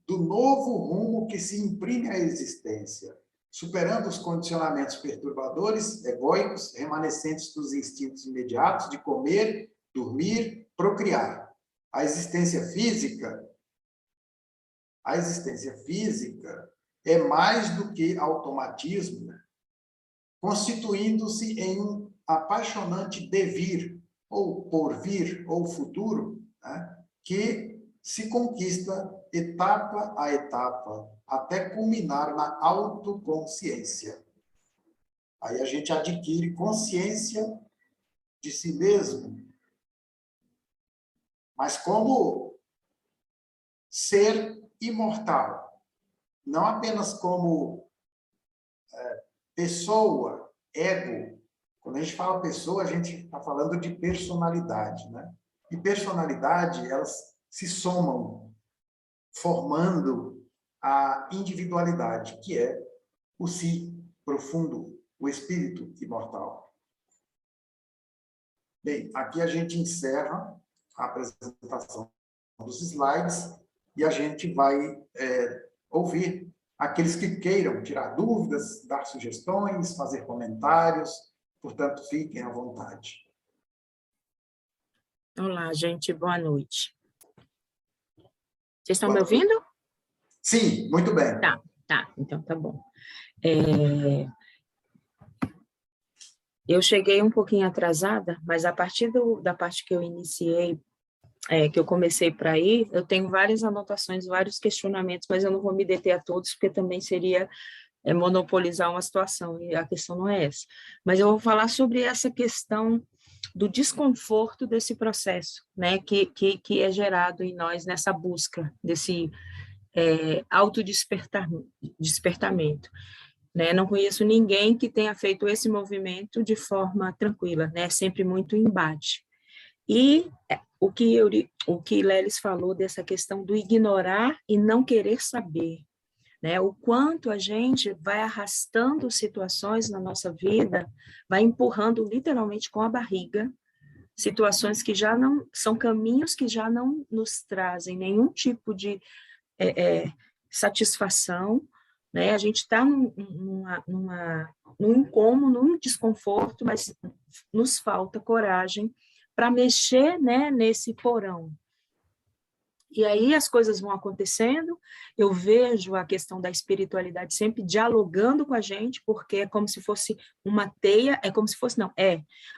do novo rumo que se imprime à existência, superando os condicionamentos perturbadores, egóicos, remanescentes dos instintos imediatos de comer, dormir, procriar. A existência física é mais do que automatismo, constituindo-se em um apaixonante devir, ou porvir, ou futuro, né, que se conquista etapa a etapa, até culminar na autoconsciência. Aí a gente adquire consciência de si mesmo, mas como ser imortal, não apenas como pessoa, ego. Quando a gente fala pessoa, a gente está falando de personalidade, né? E personalidade, elas se somam, formando a individualidade, que é o si profundo, o espírito imortal. Bem, aqui a gente encerra a apresentação dos slides e a gente vai ouvir aqueles que queiram tirar dúvidas, dar sugestões, fazer comentários, portanto, fiquem à vontade. Olá, gente, boa noite. Vocês estão me ouvindo? Sim, muito bem. Tá, então tá bom. Eu cheguei um pouquinho atrasada, mas a partir da parte que eu iniciei, que eu comecei para ir, eu tenho várias anotações, vários questionamentos, mas eu não vou me deter a todos, porque também seria monopolizar uma situação, e a questão não é essa. Mas eu vou falar sobre essa questão do desconforto desse processo, né, que é gerado em nós nessa busca desse autodespertamento. Né? Não conheço ninguém que tenha feito esse movimento de forma tranquila, né? Sempre muito embate. E o que Lelis falou dessa questão do ignorar e não querer saber, né? O quanto a gente vai arrastando situações na nossa vida, vai empurrando literalmente com a barriga, situações que já não, são caminhos que já não nos trazem nenhum tipo de satisfação, né? A gente está num incômodo, num desconforto, mas nos falta coragem para mexer, né, nesse porão. E aí as coisas vão acontecendo, eu vejo a questão da espiritualidade sempre dialogando com a gente, porque é como se fosse uma teia,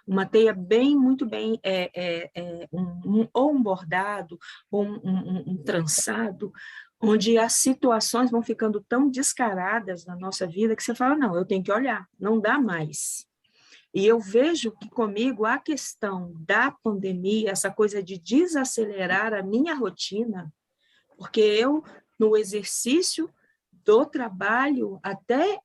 uma teia muito bem, ou um bordado, ou um trançado, onde as situações vão ficando tão descaradas na nossa vida que você fala, não, eu tenho que olhar, não dá mais. E eu vejo que comigo a questão da pandemia, essa coisa de desacelerar a minha rotina, porque eu, no exercício do trabalho, até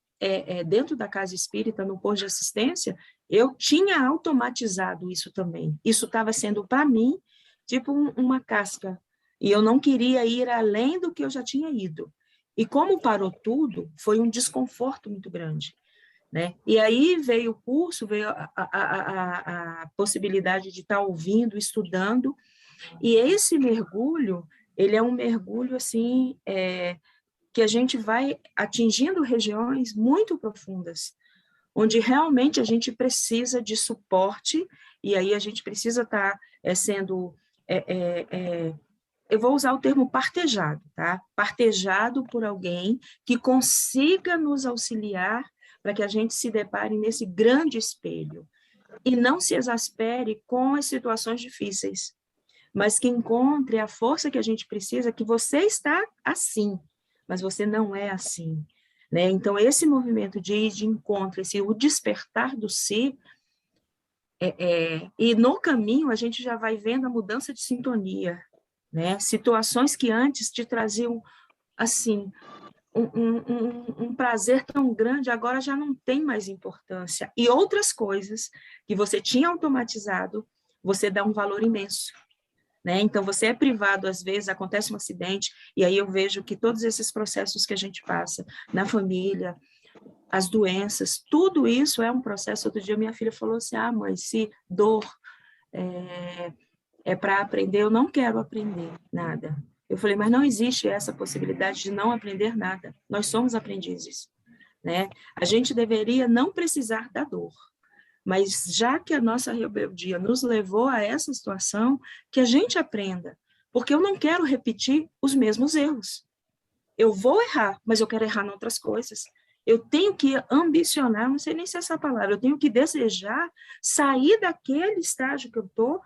dentro da casa espírita, no posto de assistência, eu tinha automatizado isso também. Isso estava sendo, para mim, tipo uma casca. E eu não queria ir além do que eu já tinha ido. E como parou tudo, foi um desconforto muito grande. Né? E aí veio o curso, veio a possibilidade de estar ouvindo, estudando, e esse mergulho, ele é um mergulho assim, que a gente vai atingindo regiões muito profundas, onde realmente a gente precisa de suporte, e aí a gente precisa estar sendo... eu vou usar o termo partejado, tá? Partejado por alguém que consiga nos auxiliar para que a gente se depare nesse grande espelho e não se exaspere com as situações difíceis, mas que encontre a força que a gente precisa, que você está assim, mas você não é assim, né? Então, esse movimento de ir de encontro, o despertar do si, e no caminho a gente já vai vendo a mudança de sintonia, né? Situações que antes te traziam, assim, um prazer tão grande, agora já não tem mais importância. E outras coisas que você tinha automatizado, você dá um valor imenso. Né? Então, você é privado, às vezes, acontece um acidente, e aí eu vejo que todos esses processos que a gente passa na família, as doenças, tudo isso é um processo. Outro dia minha filha falou assim, mãe, se dor é para aprender, eu não quero aprender nada. Eu falei, mas não existe essa possibilidade de não aprender nada. Nós somos aprendizes, né? A gente deveria não precisar da dor, mas já que a nossa rebeldia nos levou a essa situação, que a gente aprenda, porque eu não quero repetir os mesmos erros. Eu vou errar, mas eu quero errar em outras coisas. Eu tenho que ambicionar, não sei nem se é essa palavra, eu tenho que desejar sair daquele estágio que eu estou,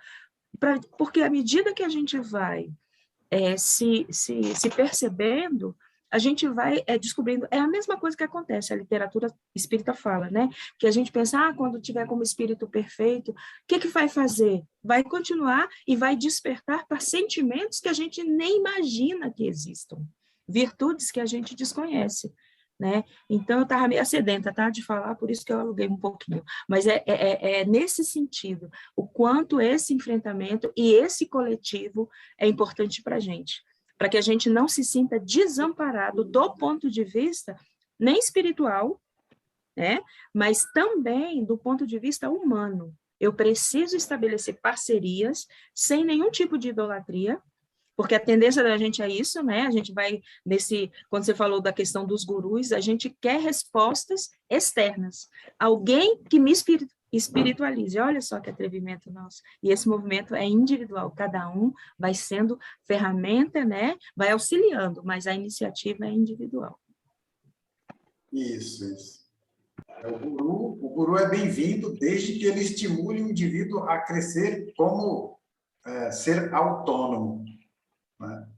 porque à medida que a gente vai se percebendo, a gente vai descobrindo, é a mesma coisa que acontece, a literatura espírita fala, né? Que a gente pensa, quando tiver como espírito perfeito, o que vai fazer? Vai continuar e vai despertar para sentimentos que a gente nem imagina que existam, virtudes que a gente desconhece, né? Então, eu estava meio sedenta, tá, de falar, por isso que eu aluguei um pouquinho, mas é nesse sentido, o quanto esse enfrentamento e esse coletivo é importante para a gente, para que a gente não se sinta desamparado do ponto de vista nem espiritual, né, mas também do ponto de vista humano. Eu preciso estabelecer parcerias sem nenhum tipo de idolatria, porque a tendência da gente é isso, né? A gente vai quando você falou da questão dos gurus, a gente quer respostas externas. Alguém que me espiritualize. Olha só que atrevimento nosso. E esse movimento é individual, cada um vai sendo ferramenta, né? Vai auxiliando, mas a iniciativa é individual. Isso. O guru é bem-vindo desde que ele estimule o indivíduo a crescer como ser autônomo, né?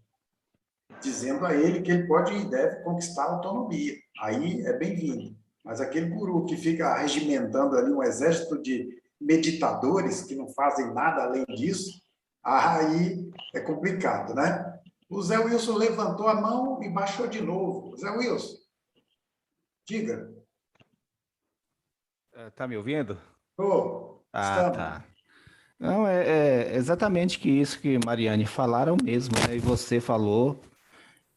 Dizendo a ele que ele pode e deve conquistar a autonomia. Aí é bem-vindo. Mas aquele guru que fica regimentando ali um exército de meditadores que não fazem nada além disso, aí é complicado, né? O Zé Wilson levantou a mão e baixou de novo. Zé Wilson, diga. Tá me ouvindo? Estamos. Tá. Não, é exatamente que isso que Mariane falaram mesmo, né? E você falou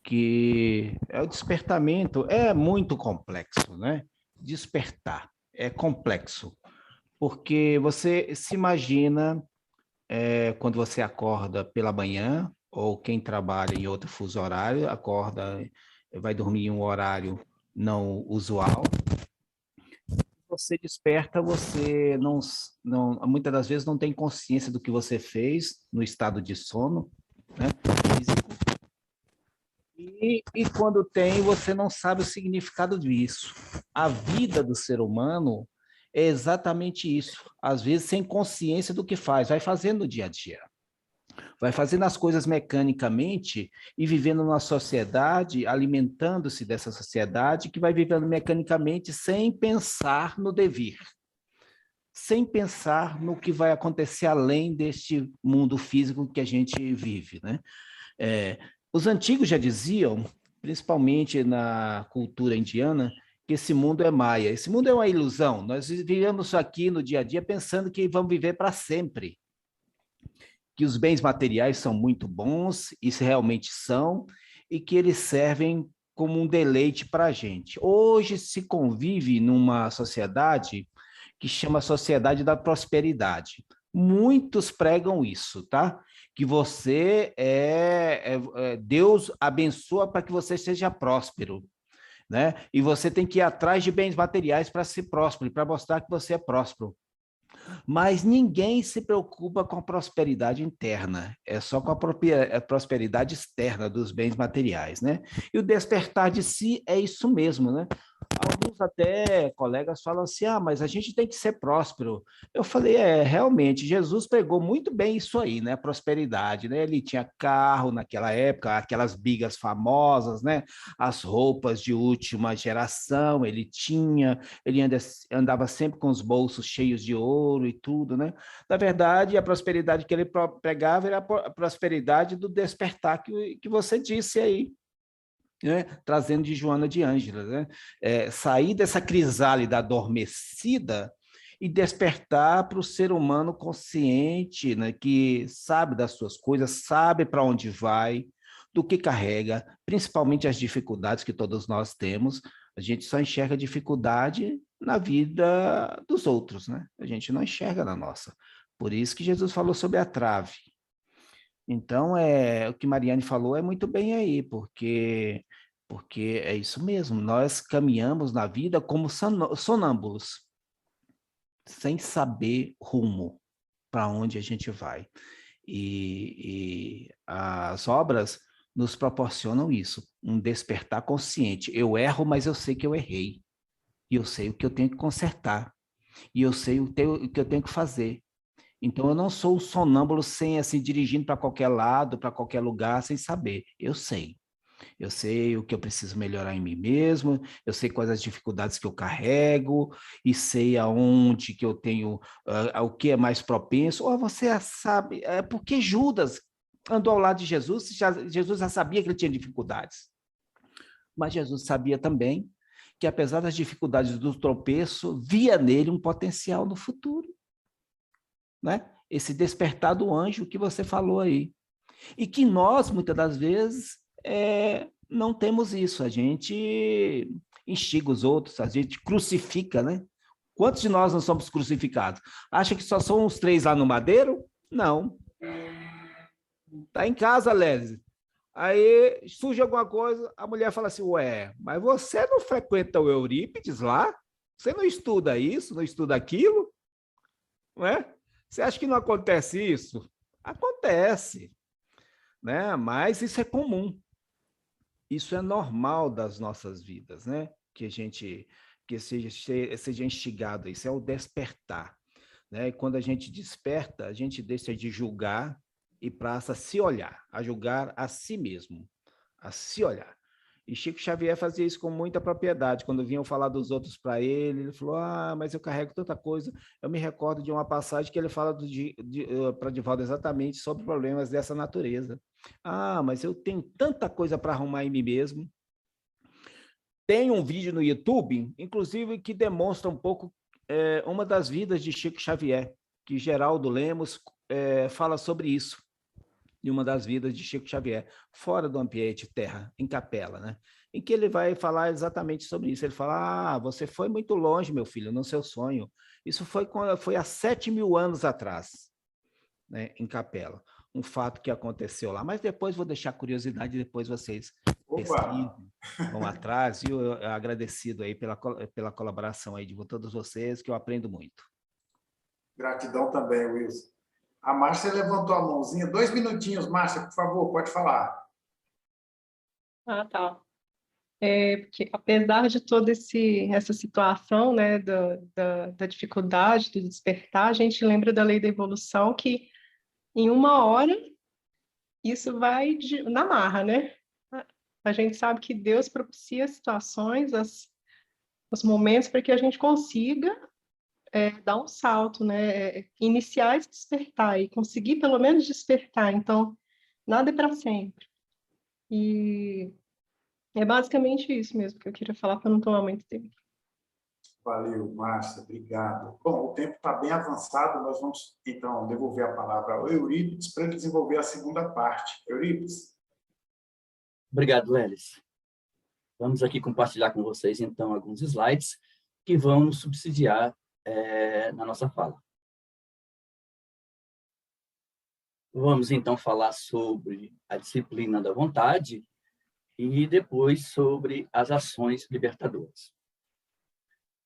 que o despertamento é muito complexo, né? Despertar é complexo, porque você se imagina quando você acorda pela manhã, ou quem trabalha em outro fuso horário, acorda, vai dormir em um horário não usual. Você desperta, você muitas das vezes não tem consciência do que você fez no estado de sono, né, físico. E quando tem, você não sabe o significado disso. A vida do ser humano é exatamente isso. Às vezes, sem consciência do que faz, vai fazendo no dia a dia. Vai fazendo as coisas mecanicamente e vivendo numa sociedade, alimentando-se dessa sociedade que vai vivendo mecanicamente sem pensar no devir. sem pensar no que vai acontecer além deste mundo físico que a gente vive, né? Os antigos já diziam, principalmente na cultura indiana, que esse mundo é maia. Esse mundo é uma ilusão. Nós vivemos aqui no dia a dia pensando que vamos viver para sempre, que os bens materiais são muito bons, isso realmente são, e que eles servem como um deleite para a gente. Hoje se convive numa sociedade que chama Sociedade da Prosperidade. Muitos pregam isso, tá? Que Deus abençoa para que você seja próspero, né? E você tem que ir atrás de bens materiais para ser próspero, para mostrar que você é próspero. Mas ninguém se preocupa com a prosperidade interna, é só com a prosperidade externa dos bens materiais, né? E o despertar de si é isso mesmo, né? Alguns até colegas falam assim, mas a gente tem que ser próspero. Eu falei, realmente, Jesus pregou muito bem isso aí, né? Prosperidade, né? Ele tinha carro naquela época, aquelas bigas famosas, né? As roupas de última geração, ele andava sempre com os bolsos cheios de ouro e tudo, né? Na verdade, a prosperidade que ele pregava era a prosperidade do despertar que você disse aí, né? Trazendo de Joana de Ângeles, né? Sair dessa crisálida adormecida e despertar para o ser humano consciente, né? Que sabe das suas coisas, sabe para onde vai, do que carrega, principalmente as dificuldades que todos nós temos. A gente só enxerga dificuldade na vida dos outros, né? A gente não enxerga na nossa. Por isso que Jesus falou sobre a trave. Então, o que Mariane falou é muito bem aí, porque é isso mesmo, nós caminhamos na vida como sonâmbulos, sem saber rumo para onde a gente vai. E as obras nos proporcionam isso, um despertar consciente. Eu erro, mas eu sei que eu errei. E eu sei o que eu tenho que consertar. E eu sei o que eu tenho que fazer. Então, eu não sou um sonâmbulo sem, assim, dirigindo para qualquer lado, para qualquer lugar, sem saber. Eu sei. Eu sei o que eu preciso melhorar em mim mesmo, eu sei quais as dificuldades que eu carrego, e sei aonde que eu tenho, o que é mais propenso. Ou você sabe, porque Judas andou ao lado de Jesus, Jesus já sabia que ele tinha dificuldades. Mas Jesus sabia também que, apesar das dificuldades do tropeço, via nele um potencial no futuro, né? Esse despertar do anjo que você falou aí. E que nós, muitas das vezes, não temos isso. A gente instiga os outros, a gente crucifica, né? Quantos de nós não somos crucificados? Acha que só são os 3 lá no madeiro? Não. Tá em casa, Lézia. Aí surge alguma coisa, a mulher fala assim, mas você não frequenta o Eurípides lá? Você não estuda isso, não estuda aquilo? Não é? Você acha que não acontece isso? Acontece, né? Mas isso é comum. Isso é normal das nossas vidas, né? Que seja instigado, isso é o despertar, né? E quando a gente desperta, a gente deixa de julgar e passa a se olhar, a julgar a si mesmo, a se olhar. E Chico Xavier fazia isso com muita propriedade. Quando vinham falar dos outros para ele, ele falou, mas eu carrego tanta coisa. Eu me recordo de uma passagem que ele fala para Divaldo exatamente sobre problemas dessa natureza. Mas eu tenho tanta coisa para arrumar em mim mesmo. Tem um vídeo no YouTube, inclusive, que demonstra um pouco uma das vidas de Chico Xavier, que Geraldo Lemos fala sobre isso, de uma das vidas de Chico Xavier, fora do ambiente terra, em capela, né? Em que ele vai falar exatamente sobre isso. Ele fala, você foi muito longe, meu filho, no seu sonho. Isso foi há 7.000 anos atrás, né, em capela. Um fato que aconteceu lá. Mas depois vou deixar a curiosidade, depois vocês pesquisem, vão atrás. E eu agradecido aí pela colaboração aí de todos vocês, que eu aprendo muito. Gratidão também, Wilson. A Márcia levantou a mãozinha. 2 minutinhos, Márcia, por favor, pode falar. Tá. Porque apesar de toda essa situação, né, da dificuldade, do despertar, a gente lembra da lei da evolução que em 1 hora isso vai na marra, né? A gente sabe que Deus propicia situações, os momentos para que a gente consiga dar um salto, né? Iniciar esse despertar e conseguir pelo menos despertar. Então, nada é para sempre. E é basicamente isso mesmo que eu queria falar para não tomar muito tempo. Valeu, Márcia, obrigado. Bom, o tempo está bem avançado, nós vamos, então, devolver a palavra ao Eurípides para ele desenvolver a segunda parte. Eurípides. Obrigado, Lelis. Vamos aqui compartilhar com vocês, então, alguns slides que vão nos subsidiar na nossa fala. Vamos, então, falar sobre a disciplina da vontade e depois sobre as ações libertadoras.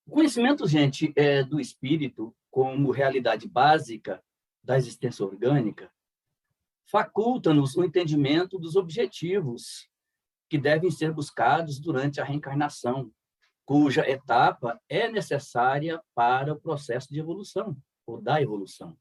O conhecimento, gente, do espírito como realidade básica da existência orgânica faculta-nos o entendimento dos objetivos que devem ser buscados durante a reencarnação, cuja etapa é necessária para o processo de evolução, ou da evolução.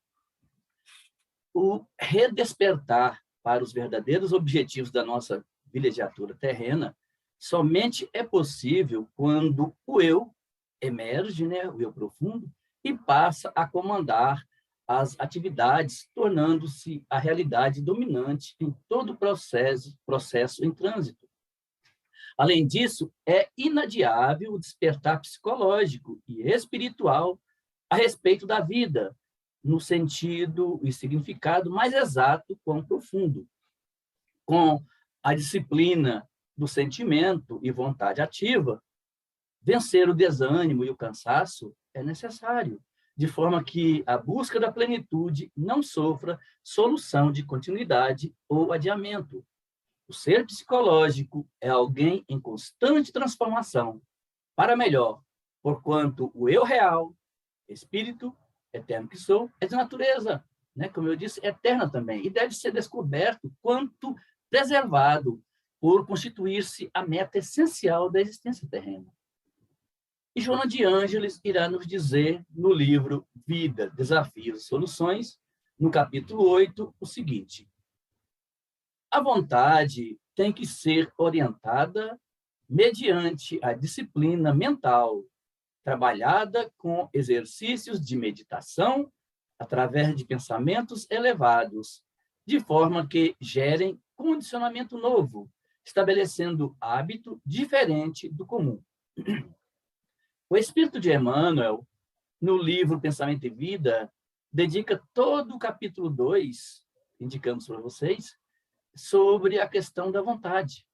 O redespertar para os verdadeiros objetivos da nossa vilegiatura terrena somente é possível quando o eu emerge, né, o eu profundo, e passa a comandar as atividades, tornando-se a realidade dominante em todo o processo em trânsito. Além disso, é inadiável o despertar psicológico e espiritual a respeito da vida, no sentido e significado mais exato quão profundo. Com a disciplina do sentimento e vontade ativa, vencer o desânimo e o cansaço é necessário, de forma que a busca da plenitude não sofra solução de continuidade ou adiamento. O ser psicológico é alguém em constante transformação, para melhor, porquanto o eu real, espírito, eterno que sou, é de natureza, né? Como eu disse, eterna também, e deve ser descoberto quanto preservado por constituir-se a meta essencial da existência terrena. E Joana de Ângeles irá nos dizer no livro Vida, Desafios e Soluções, no capítulo 8, o seguinte: a vontade tem que ser orientada mediante a disciplina mental, trabalhada com exercícios de meditação, através de pensamentos elevados, de forma que gerem condicionamento novo, estabelecendo hábito diferente do comum. O Espírito de Emmanuel, no livro Pensamento e Vida, dedica todo o capítulo 2, indicamos para vocês, sobre a questão da vontade.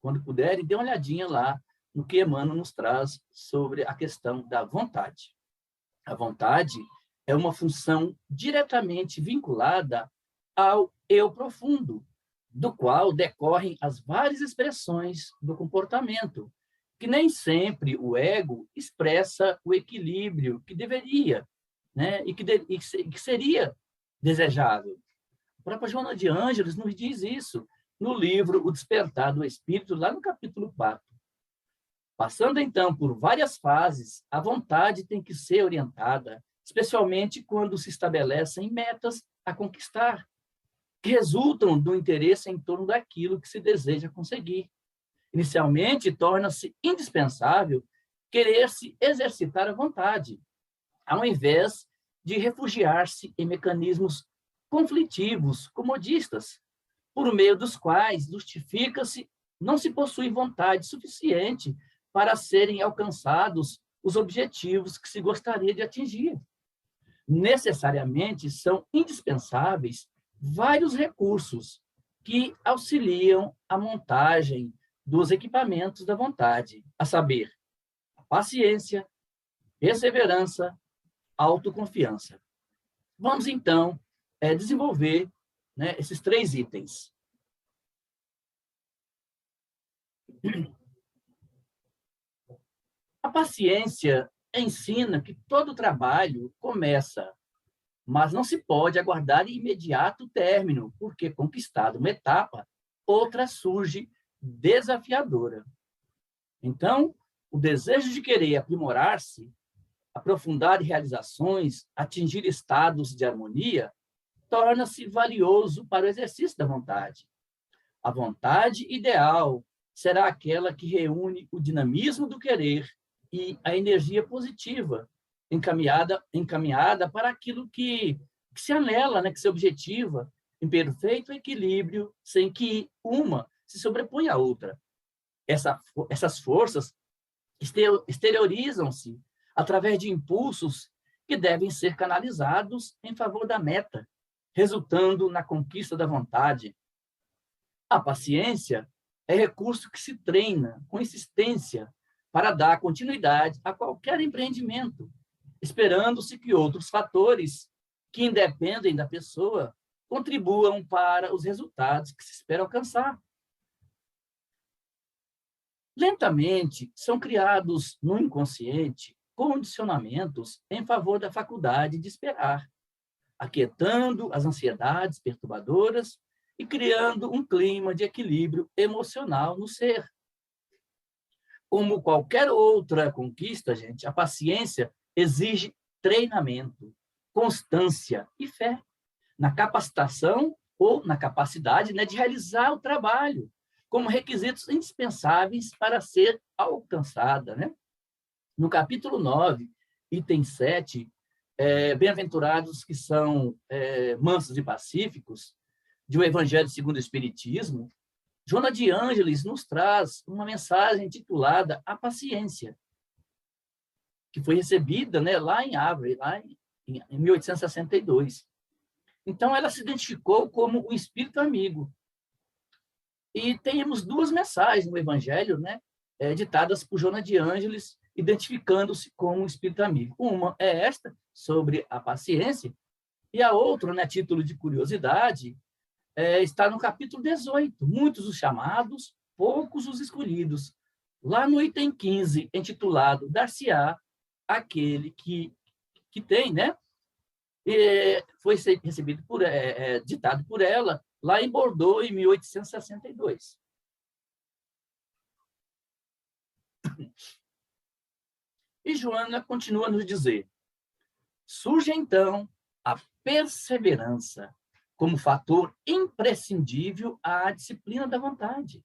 Quando puderem, dê uma olhadinha lá no que Emmanuel nos traz sobre a questão da vontade. A vontade é uma função diretamente vinculada ao eu profundo, do qual decorrem as várias expressões do comportamento, que nem sempre o ego expressa o equilíbrio que deveria, né? e que seria desejável. A própria Joana de Ângeles nos diz isso no livro O Despertar do Espírito, lá no capítulo 4. Passando, então, por várias fases, a vontade tem que ser orientada, especialmente quando se estabelecem metas a conquistar, que resultam do interesse em torno daquilo que se deseja conseguir. Inicialmente, torna-se indispensável querer-se exercitar a vontade, ao invés de refugiar-se em mecanismos conflitivos, comodistas, por meio dos quais justifica-se não se possui vontade suficiente para serem alcançados os objetivos que se gostaria de atingir. Necessariamente são indispensáveis vários recursos que auxiliam a montagem dos equipamentos da vontade, a saber, a paciência, perseverança, autoconfiança. Vamos, então, desenvolver, né, esses 3 itens. A paciência ensina que todo trabalho começa, mas não se pode aguardar imediato término, porque, conquistada uma etapa, outra surge desafiadora. Então, o desejo de querer aprimorar-se, aprofundar realizações, atingir estados de harmonia, torna-se valioso para o exercício da vontade. A vontade ideal será aquela que reúne o dinamismo do querer e a energia positiva encaminhada para aquilo que se anela, né, que se objetiva, em perfeito equilíbrio, sem que uma se sobreponha à outra. Essas forças exteriorizam-se através de impulsos que devem ser canalizados em favor da meta, resultando na conquista da vontade. A paciência é recurso que se treina com insistência para dar continuidade a qualquer empreendimento, esperando-se que outros fatores que independem da pessoa contribuam para os resultados que se espera alcançar. Lentamente, são criados no inconsciente condicionamentos em favor da faculdade de esperar, aquietando as ansiedades perturbadoras e criando um clima de equilíbrio emocional no ser. Como qualquer outra conquista, gente, a paciência exige treinamento, constância e fé na capacitação ou na capacidade, né, de realizar o trabalho, como requisitos indispensáveis para ser alcançada, né? No capítulo 9, item 7, bem-aventurados que são mansos e pacíficos, de O Evangelho segundo o Espiritismo, Joana de Ângeles nos traz uma mensagem intitulada A Paciência, que foi recebida, né, lá em Havre, lá em 1862. Então, ela se identificou como um espírito amigo. E temos duas mensagens no Evangelho, né, ditadas por Joana de Ângeles, identificando-se como um espírito amigo. Uma é esta, sobre a paciência, e a outra, né, a título de curiosidade, está no capítulo 18. Muitos os chamados, poucos os escolhidos. Lá no item 15, intitulado Dar-se-á aquele que tem, né? Foi recebido ditado por ela lá em Bordeaux, em 1862. E Joana continua a nos dizer: surge então a perseverança como fator imprescindível à disciplina da vontade.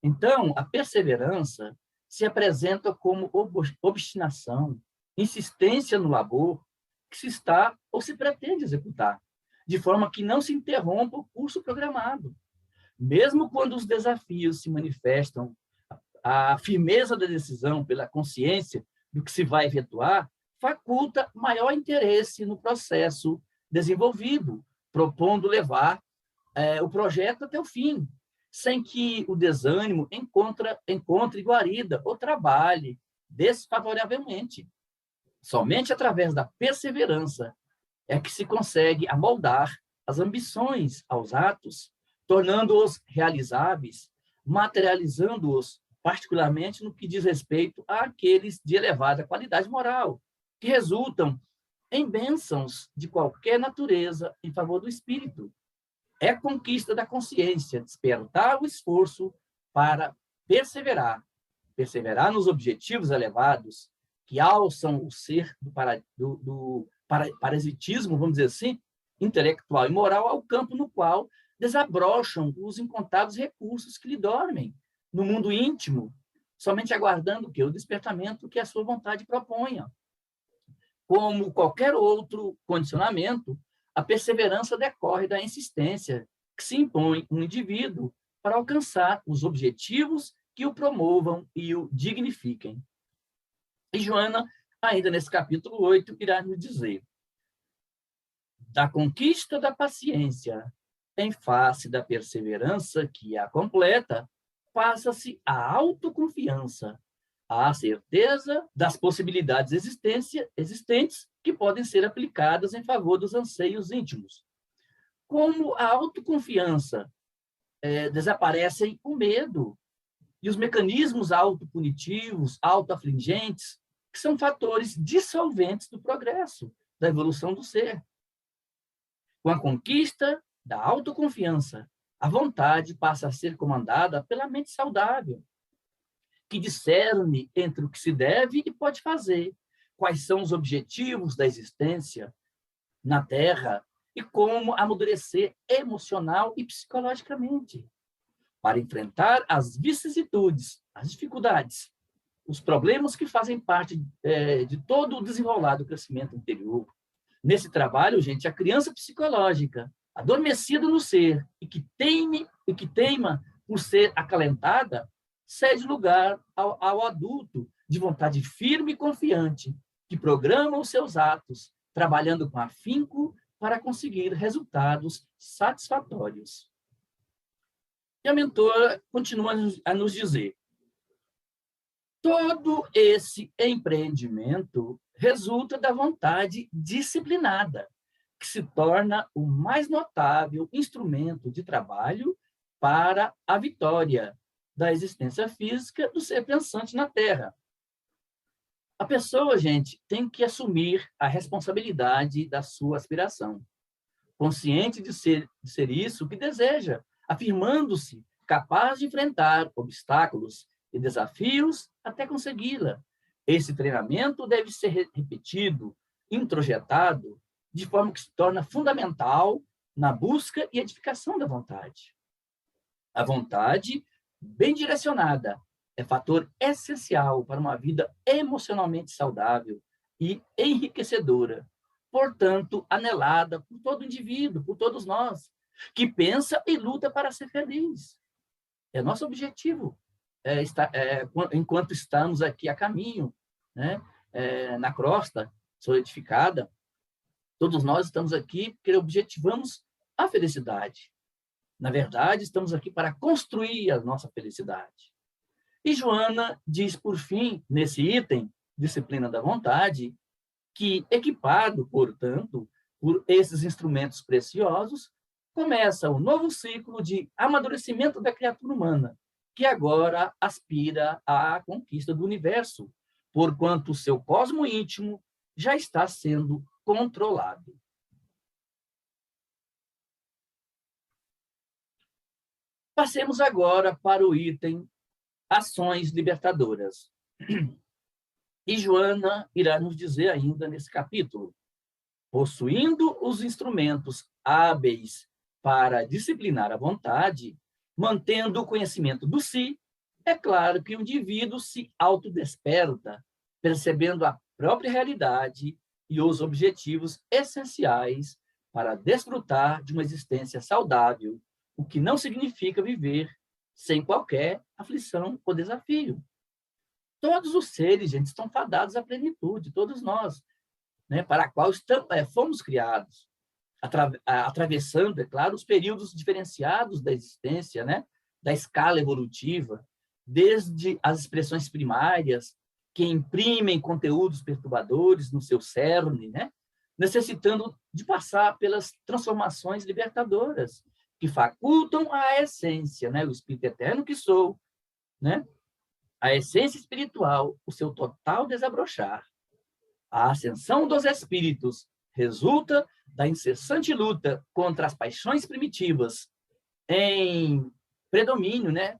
Então, a perseverança se apresenta como obstinação, insistência no labor que se está ou se pretende executar, de forma que não se interrompa o curso programado. Mesmo quando os desafios se manifestam, a firmeza da decisão pela consciência do que se vai efetuar faculta maior interesse no processo desenvolvido, propondo levar o projeto até o fim, sem que o desânimo encontre guarida ou trabalhe desfavoravelmente. Somente através da perseverança é que se consegue amoldar as ambições aos atos, tornando-os realizáveis, materializando-os, particularmente no que diz respeito àqueles de elevada qualidade moral, que resultam em bênçãos de qualquer natureza em favor do espírito. É conquista da consciência despertar o esforço para perseverar nos objetivos elevados que alçam o ser do parasitismo, vamos dizer assim, intelectual e moral, ao campo no qual desabrocham os incontáveis recursos que lhe dormem no mundo íntimo, somente aguardando o despertamento que a sua vontade proponha. Como qualquer outro condicionamento, a perseverança decorre da insistência que se impõe um indivíduo para alcançar os objetivos que o promovam e o dignifiquem. E Joana, ainda nesse capítulo 8, irá nos dizer: da conquista da paciência em face da perseverança que a completa, passa-se a autoconfiança, a certeza das possibilidades existentes que podem ser aplicadas em favor dos anseios íntimos. Como a autoconfiança desaparecem o medo e os mecanismos autopunitivos, autoafligentes, que são fatores dissolventes do progresso, da evolução do ser. Com a conquista da autoconfiança, a vontade passa a ser comandada pela mente saudável, que discerne entre o que se deve e pode fazer, quais são os objetivos da existência na Terra e como amadurecer emocional e psicologicamente para enfrentar as vicissitudes, as dificuldades os problemas que fazem parte de todo o desenrolar do crescimento interior. Nesse trabalho, gente, a criança psicológica, adormecida no ser e que teima por ser acalentada, cede lugar ao adulto de vontade firme e confiante, que programa os seus atos, trabalhando com afinco para conseguir resultados satisfatórios. E a mentora continua a nos dizer: todo esse empreendimento resulta da vontade disciplinada, que se torna o mais notável instrumento de trabalho para a vitória da existência física do ser pensante na Terra. A pessoa, gente, tem que assumir a responsabilidade da sua aspiração, consciente de ser isso que deseja, afirmando-se capaz de enfrentar obstáculos e desafios até consegui-la. Esse treinamento deve ser repetido, introjetado, de forma que se torna fundamental na busca e edificação da vontade. A vontade, bem direcionada, é fator essencial para uma vida emocionalmente saudável e enriquecedora, portanto, anelada por todo indivíduo, por todos nós, que pensa e luta para ser feliz. É nosso objetivo, enquanto estamos aqui a caminho, né, na crosta solidificada, todos nós estamos aqui porque objetivamos a felicidade. Na verdade, estamos aqui para construir a nossa felicidade. E Joana diz, por fim, nesse item, disciplina da vontade, que, equipado, portanto, por esses instrumentos preciosos, começa um novo ciclo de amadurecimento da criatura humana, que agora aspira à conquista do universo, porquanto o seu cosmo íntimo já está sendo controlado. Passemos agora para o item ações libertadoras. E Joana irá nos dizer ainda nesse capítulo: possuindo os instrumentos hábeis para disciplinar a vontade, mantendo o conhecimento do si, é claro que o indivíduo se autodesperta, percebendo a própria realidade e os objetivos essenciais para desfrutar de uma existência saudável, o que não significa viver sem qualquer aflição ou desafio. Todos os seres, gente, estão fadados à plenitude, todos nós, né, para a qual fomos criados, atravessando, é claro, os períodos diferenciados da existência, né, da escala evolutiva, desde as expressões primárias, que imprimem conteúdos perturbadores no seu cerne, né, necessitando de passar pelas transformações libertadoras, que facultam a essência, né, o espírito eterno que sou, né, a essência espiritual, o seu total desabrochar. A ascensão dos espíritos resulta da incessante luta contra as paixões primitivas em predomínio, né,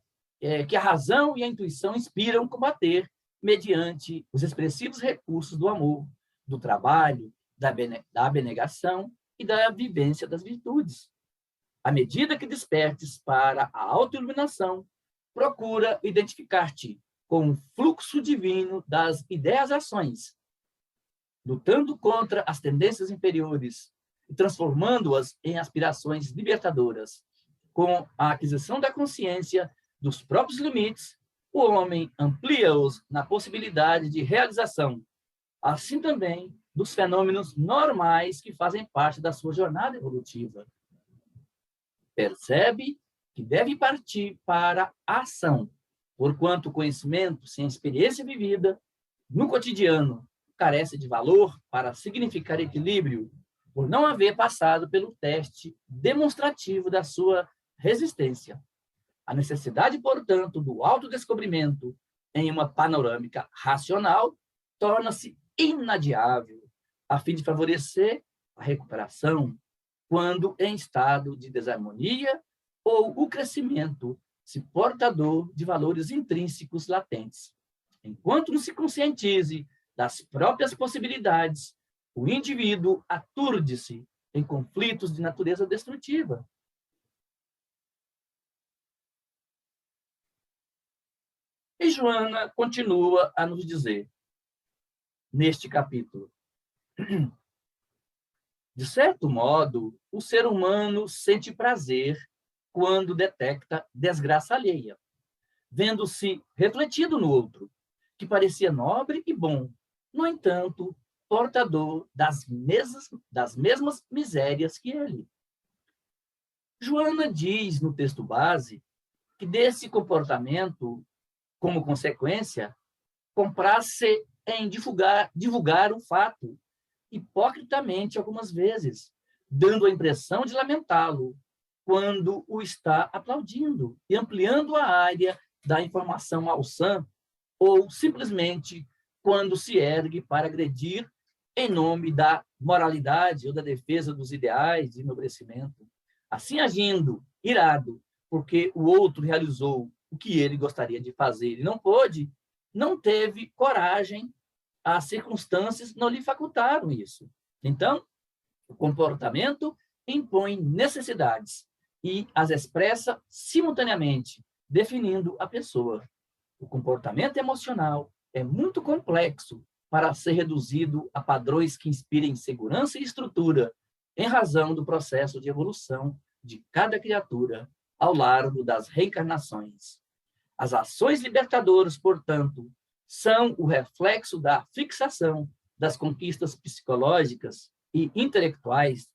que a razão e a intuição inspiram combater mediante os expressivos recursos do amor, do trabalho, da abnegação e da vivência das virtudes. À medida que despertes para a autoiluminação, procura identificar-te com o fluxo divino das ideias-ações, lutando contra as tendências inferiores e transformando-as em aspirações libertadoras. Com a aquisição da consciência dos próprios limites, o homem amplia-os na possibilidade de realização, assim também dos fenômenos normais que fazem parte da sua jornada evolutiva. Percebe que deve partir para a ação, porquanto o conhecimento sem experiência vivida no cotidiano carece de valor para significar equilíbrio, por não haver passado pelo teste demonstrativo da sua resistência. A necessidade, portanto, do autodescobrimento em uma panorâmica racional torna-se inadiável, a fim de favorecer a recuperação, quando em estado de desarmonia ou o crescimento se portador de valores intrínsecos latentes. Enquanto não se conscientize das próprias possibilidades, o indivíduo aturde-se em conflitos de natureza destrutiva. E Joana continua a nos dizer, neste capítulo, de certo modo, o ser humano sente prazer quando detecta desgraça alheia, vendo-se refletido no outro, que parecia nobre e bom, no entanto, portador das mesmas misérias que ele. Joana diz no texto base que desse comportamento, como consequência, compraz-se em divulgar o fato, hipocritamente algumas vezes, dando a impressão de lamentá-lo, quando o está aplaudindo e ampliando a área da informação alçã, ou simplesmente quando se ergue para agredir em nome da moralidade ou da defesa dos ideais de enobrecimento. Assim agindo, irado, porque o outro realizou o que ele gostaria de fazer e não pôde, não teve coragem, as circunstâncias não lhe facultaram isso. Então, o comportamento impõe necessidades e as expressa simultaneamente, definindo a pessoa. O comportamento emocional é muito complexo para ser reduzido a padrões que inspirem segurança e estrutura, em razão do processo de evolução de cada criatura ao largo das reencarnações. As ações libertadoras, portanto, são o reflexo da fixação das conquistas psicológicas e intelectuais,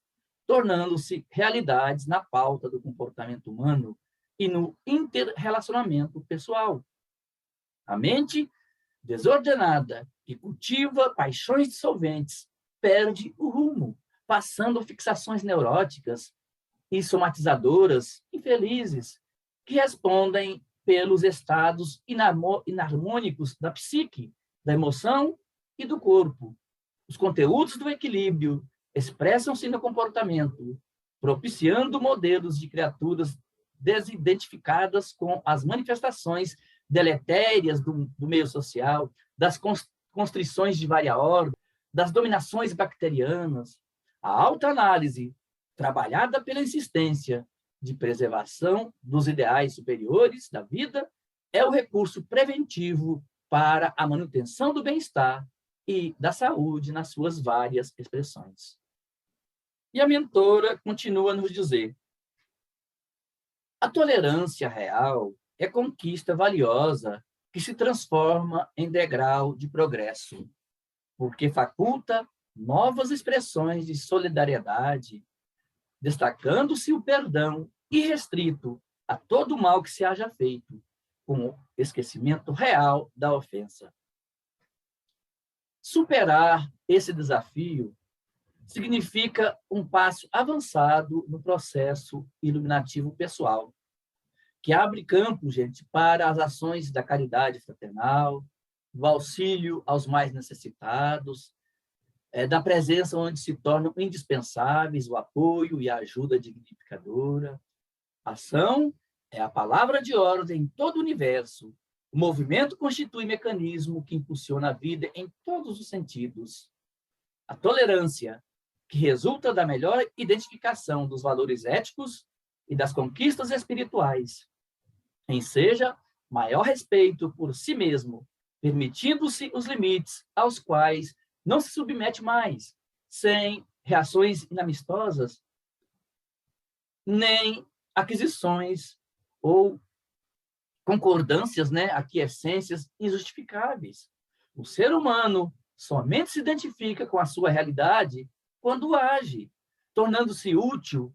tornando-se realidades na pauta do comportamento humano e no interrelacionamento pessoal. A mente desordenada, que cultiva paixões dissolventes, perde o rumo, passando fixações neuróticas e somatizadoras infelizes, que respondem pelos estados inarmônicos da psique, da emoção e do corpo. Os conteúdos do equilíbrio expressam-se no comportamento, propiciando modelos de criaturas desidentificadas com as manifestações deletérias do meio social, das constrições de vária ordem, das dominações bacterianas. A autoanálise, trabalhada pela insistência de preservação dos ideais superiores da vida, é o recurso preventivo para a manutenção do bem-estar e da saúde nas suas várias expressões. E a mentora continua a nos dizer: a tolerância real é conquista valiosa que se transforma em degrau de progresso, porque faculta novas expressões de solidariedade, destacando-se o perdão irrestrito a todo o mal que se haja feito, com o esquecimento real da ofensa. Superar esse desafio significa um passo avançado no processo iluminativo pessoal, que abre campo, gente, para as ações da caridade fraternal, do auxílio aos mais necessitados, da presença onde se tornam indispensáveis o apoio e a ajuda dignificadora. Ação é a palavra de ordem em todo o universo. O movimento constitui mecanismo que impulsiona a vida em todos os sentidos. A tolerância, que resulta da melhor identificação dos valores éticos e das conquistas espirituais, enseja maior respeito por si mesmo, permitindo-se os limites aos quais não se submete mais, sem reações inamistosas, nem aquisições ou concordâncias, aquiescências injustificáveis. O ser humano somente se identifica com a sua realidade quando age, tornando-se útil,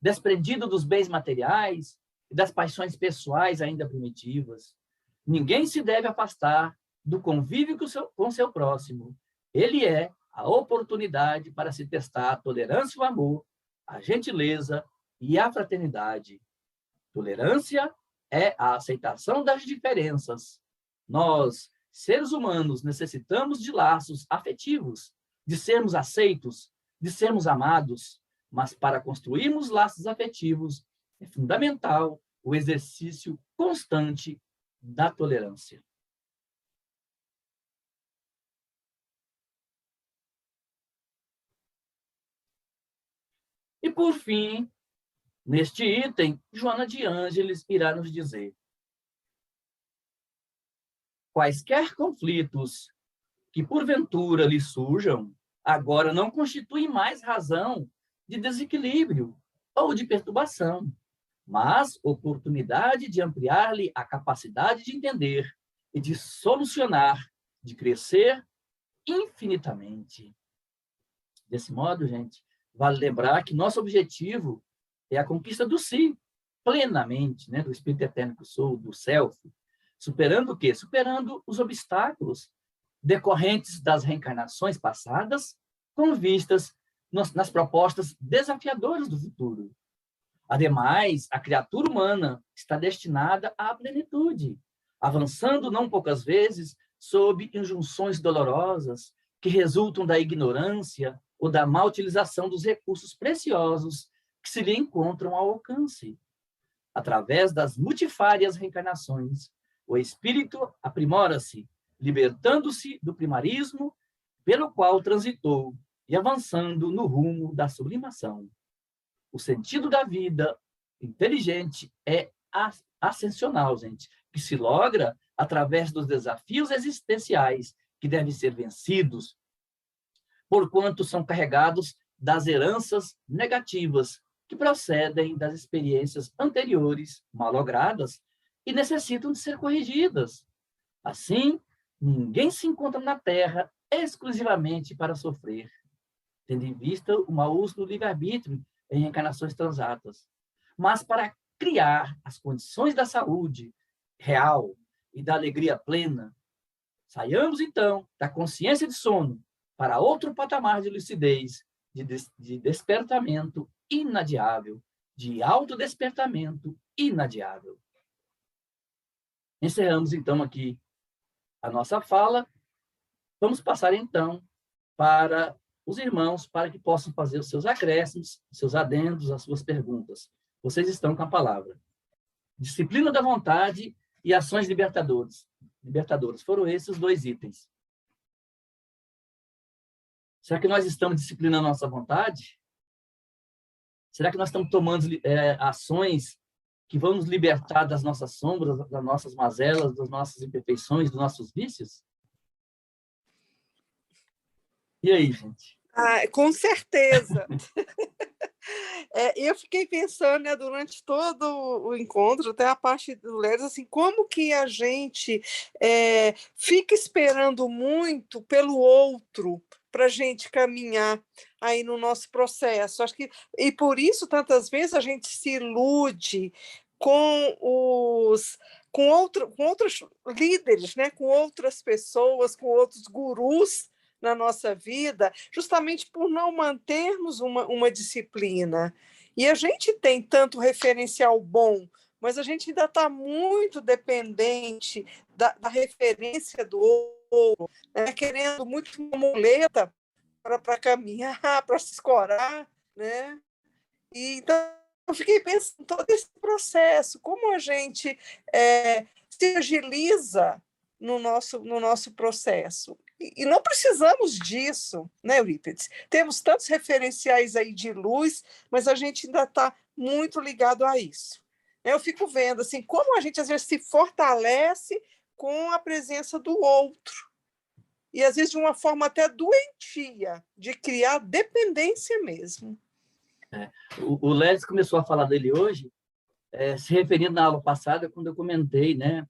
desprendido dos bens materiais e das paixões pessoais ainda primitivas. Ninguém se deve afastar do convívio com seu próximo. Ele é a oportunidade para se testar a tolerância e o amor, a gentileza e a fraternidade. Tolerância é a aceitação das diferenças. Nós, seres humanos, necessitamos de laços afetivos, de sermos aceitos, de sermos amados, mas para construirmos laços afetivos é fundamental o exercício constante da tolerância. E, por fim, neste item, Joana de Ângeles irá nos dizer: Quaisquer conflitos que porventura lhe surjam, agora não constituem mais razão de desequilíbrio ou de perturbação, mas oportunidade de ampliar-lhe a capacidade de entender e de solucionar, de crescer infinitamente. Desse modo, gente, vale lembrar que nosso objetivo é a conquista do si, plenamente, né, do Espírito Eterno que sou, do Self, superando o quê? Superando os obstáculos decorrentes das reencarnações passadas, com vistas nas propostas desafiadoras do futuro. Ademais, a criatura humana está destinada à plenitude, avançando não poucas vezes sob injunções dolorosas que resultam da ignorância ou da má utilização dos recursos preciosos que se lhe encontram ao alcance. Através das multifárias reencarnações, o espírito aprimora-se, libertando-se do primarismo pelo qual transitou e avançando no rumo da sublimação. O sentido da vida inteligente é ascensional, gente, que se logra através dos desafios existenciais que devem ser vencidos, porquanto são carregados das heranças negativas que procedem das experiências anteriores malogradas e necessitam de ser corrigidas. Assim, ninguém se encontra na Terra exclusivamente para sofrer, tendo em vista o mau uso do livre-arbítrio em reencarnações transatas, mas para criar as condições da saúde real e da alegria plena. Saiamos, então, da consciência de sono para outro patamar de lucidez, de despertamento inadiável, de autodespertamento inadiável. Encerramos, então, aqui a nossa fala. Vamos passar, então, para os irmãos, para que possam fazer os seus acréscimos, seus adendos, as suas perguntas. Vocês estão com a palavra. Disciplina da vontade e ações libertadoras. Foram esses os dois itens. Será que nós estamos disciplinando a nossa vontade? Será que nós estamos tomando ações que vão nos libertar das nossas sombras, das nossas mazelas, das nossas imperfeições, dos nossos vícios? E aí, gente? Com certeza. Eu fiquei pensando, né, durante todo o encontro, até a parte do Leris, assim, como que a gente fica esperando muito pelo outro para a gente caminhar aí no nosso processo. Acho que, e por isso, tantas vezes, a gente se ilude com outros líderes, né, com outras pessoas, com outros gurus na nossa vida, justamente por não mantermos uma disciplina. E a gente tem tanto referencial bom, mas a gente ainda está muito dependente da referência do outro, né? Querendo muito uma muleta para caminhar, para se escorar, né? E, então, eu fiquei pensando todo esse processo, como a gente se agiliza no nosso processo. E não precisamos disso, né, Eurípides? Temos tantos referenciais aí de luz, mas a gente ainda está muito ligado a isso. Eu fico vendo assim, como a gente às vezes se fortalece com a presença do outro. E às vezes de uma forma até doentia, de criar dependência mesmo. O Leris começou a falar dele hoje, se referindo na aula passada, quando eu comentei, né,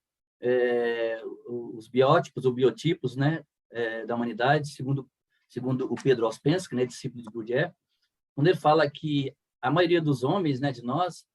os biótipos ou biotipos, né, da humanidade, segundo o Pedro Ouspensky, né, discípulo de Gurdjieff, quando ele fala que a maioria dos homens, né, de nós,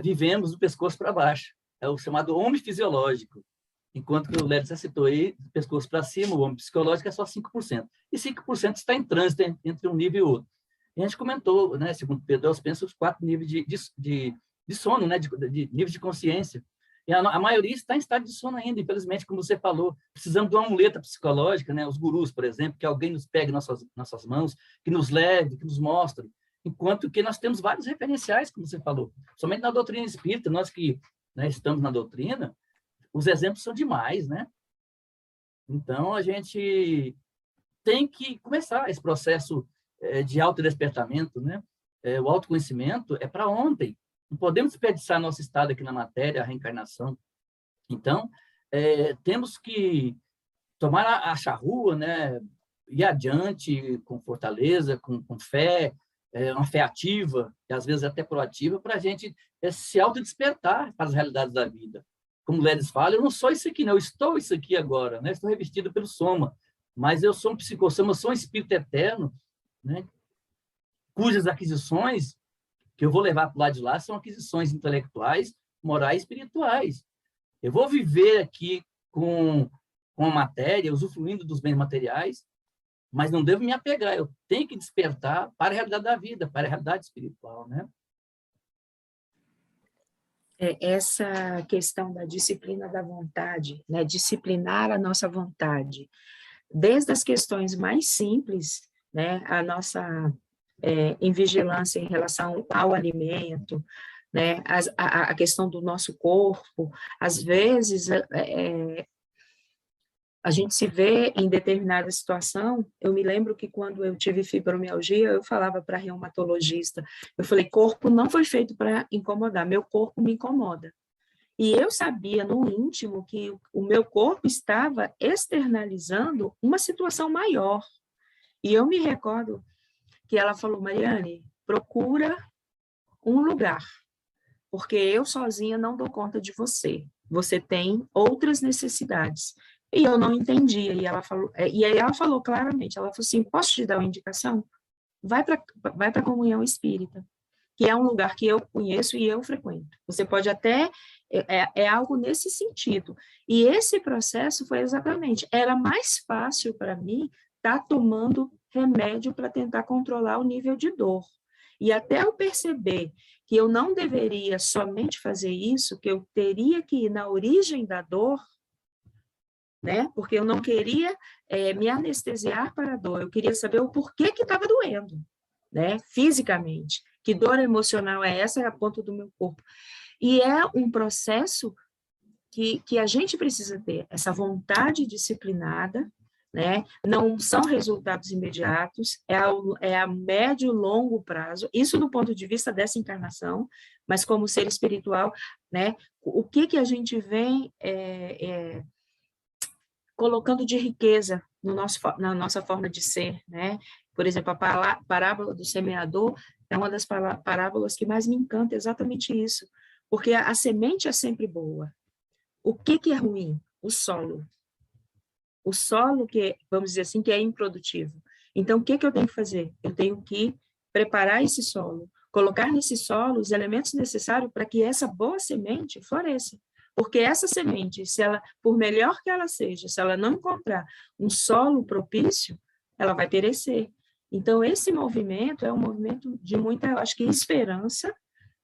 vivemos do pescoço para baixo. É o chamado homem fisiológico. Enquanto que o Leris citou aí, do pescoço para cima, o homem psicológico é só 5%. E 5% está em trânsito entre um nível e outro. E a gente comentou, né, segundo Pedro Ouspensky, os 4 níveis de sono, né, de nível de consciência. E a maioria está em estado de sono ainda, infelizmente, como você falou. Precisamos de uma muleta psicológica, né? Os gurus, por exemplo, que alguém nos pegue nossas mãos, que nos leve, que nos mostre. Enquanto que nós temos vários referenciais, como você falou. Somente na doutrina espírita, nós que, né, estamos na doutrina, os exemplos são demais, né? Então, a gente tem que começar esse processo de autodespertamento, né? O autoconhecimento é para ontem. Não podemos desperdiçar nosso estado aqui na matéria, a reencarnação. Então, temos que tomar a charrua, né? Ir adiante com fortaleza, com fé, uma fé ativa, e às vezes até proativa, para a gente se autodespertar para as realidades da vida. Como o Lelis fala, eu não sou isso aqui, não, eu estou isso aqui agora, né? Estou revestido pelo soma, mas eu sou um psicossoma, eu sou um espírito eterno, né? Cujas aquisições que eu vou levar para o lado de lá são aquisições intelectuais, morais e espirituais. Eu vou viver aqui com a matéria, usufruindo dos bens materiais, mas não devo me apegar, eu tenho que despertar para a realidade da vida, para a realidade espiritual, né? Essa questão da disciplina da vontade, né? Disciplinar a nossa vontade, desde as questões mais simples, né? A nossa em vigilância em relação ao alimento, né? A questão do nosso corpo, às vezes a gente se vê em determinada situação. Eu me lembro que quando eu tive fibromialgia, eu falava para a reumatologista, eu falei, corpo não foi feito para incomodar, meu corpo me incomoda. E eu sabia no íntimo que o meu corpo estava externalizando uma situação maior. E eu me recordo que ela falou, Mariane, procura um lugar, porque eu sozinha não dou conta de você. Você tem outras necessidades. E eu não entendia, e aí ela falou claramente, ela falou assim, posso te dar uma indicação? Vai para a comunhão espírita, que é um lugar que eu conheço e eu frequento. Você pode até, algo nesse sentido. E esse processo foi exatamente, era mais fácil para mim estar tomando remédio para tentar controlar o nível de dor. E até eu perceber que eu não deveria somente fazer isso, que eu teria que ir na origem da dor, né? Porque eu não queria me anestesiar para a dor, eu queria saber o porquê que estava doendo, né? Fisicamente. Que dor emocional é essa? É a ponta do meu corpo. E é um processo que a gente precisa ter, essa vontade disciplinada, né? Não são resultados imediatos, é a médio e longo prazo, isso do ponto de vista dessa encarnação, mas como ser espiritual, né? O que a gente vem colocando de riqueza na nossa forma de ser, né? Por exemplo, a parábola do semeador é uma das parábolas que mais me encanta, exatamente isso, porque a semente é sempre boa. O que é ruim? O solo. O solo que, vamos dizer assim, que é improdutivo. Então, o que eu tenho que fazer? Eu tenho que preparar esse solo, colocar nesse solo os elementos necessários para que essa boa semente floresça. Porque essa semente, se ela, por melhor que ela seja, se ela não encontrar um solo propício, ela vai perecer. Então, esse movimento é um movimento de muita, eu acho que, esperança,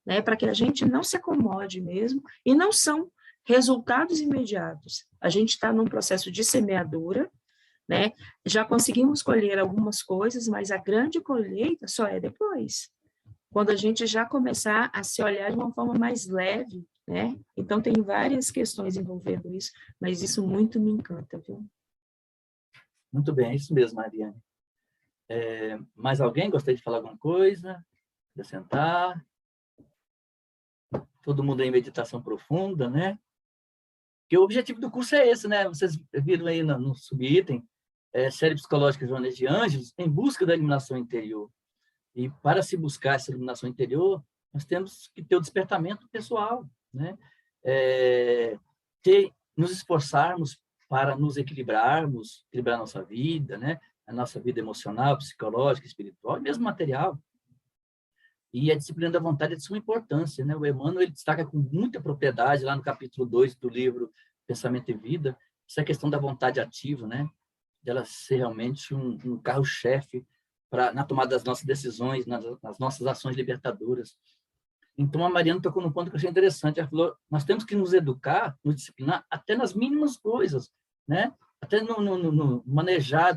né, para que a gente não se acomode mesmo, e não são resultados imediatos. A gente está num processo de semeadura, né? Já conseguimos colher algumas coisas, mas a grande colheita só é depois. Quando a gente já começar a se olhar de uma forma mais leve, né? Então, tem várias questões envolvendo isso, mas isso muito me encanta, viu? Muito bem, é isso mesmo, Mariane. Mais alguém gostaria de falar alguma coisa? Acrescentar? Todo mundo em meditação profunda, né? Porque o objetivo do curso é esse, né? Vocês viram aí no subitem, série psicológica Joanas de Ângelos, em busca da iluminação interior. E para se buscar essa iluminação interior, nós temos que ter o despertamento pessoal, né? Nos esforçarmos para nos equilibrarmos, equilibrar a nossa vida, né? A nossa vida emocional, psicológica, espiritual e mesmo material. E a disciplina da vontade é de suma importância, né? O Emmanuel ele destaca com muita propriedade, lá no capítulo 2 do livro Pensamento e Vida, essa questão da vontade ativa, né? De ela ser realmente um carro-chefe na tomada das nossas decisões, nas nossas ações libertadoras. Então, a Mariana tocou num ponto que eu achei interessante. Ela falou, nós temos que nos educar, nos disciplinar, até nas mínimas coisas, né? Até no manejar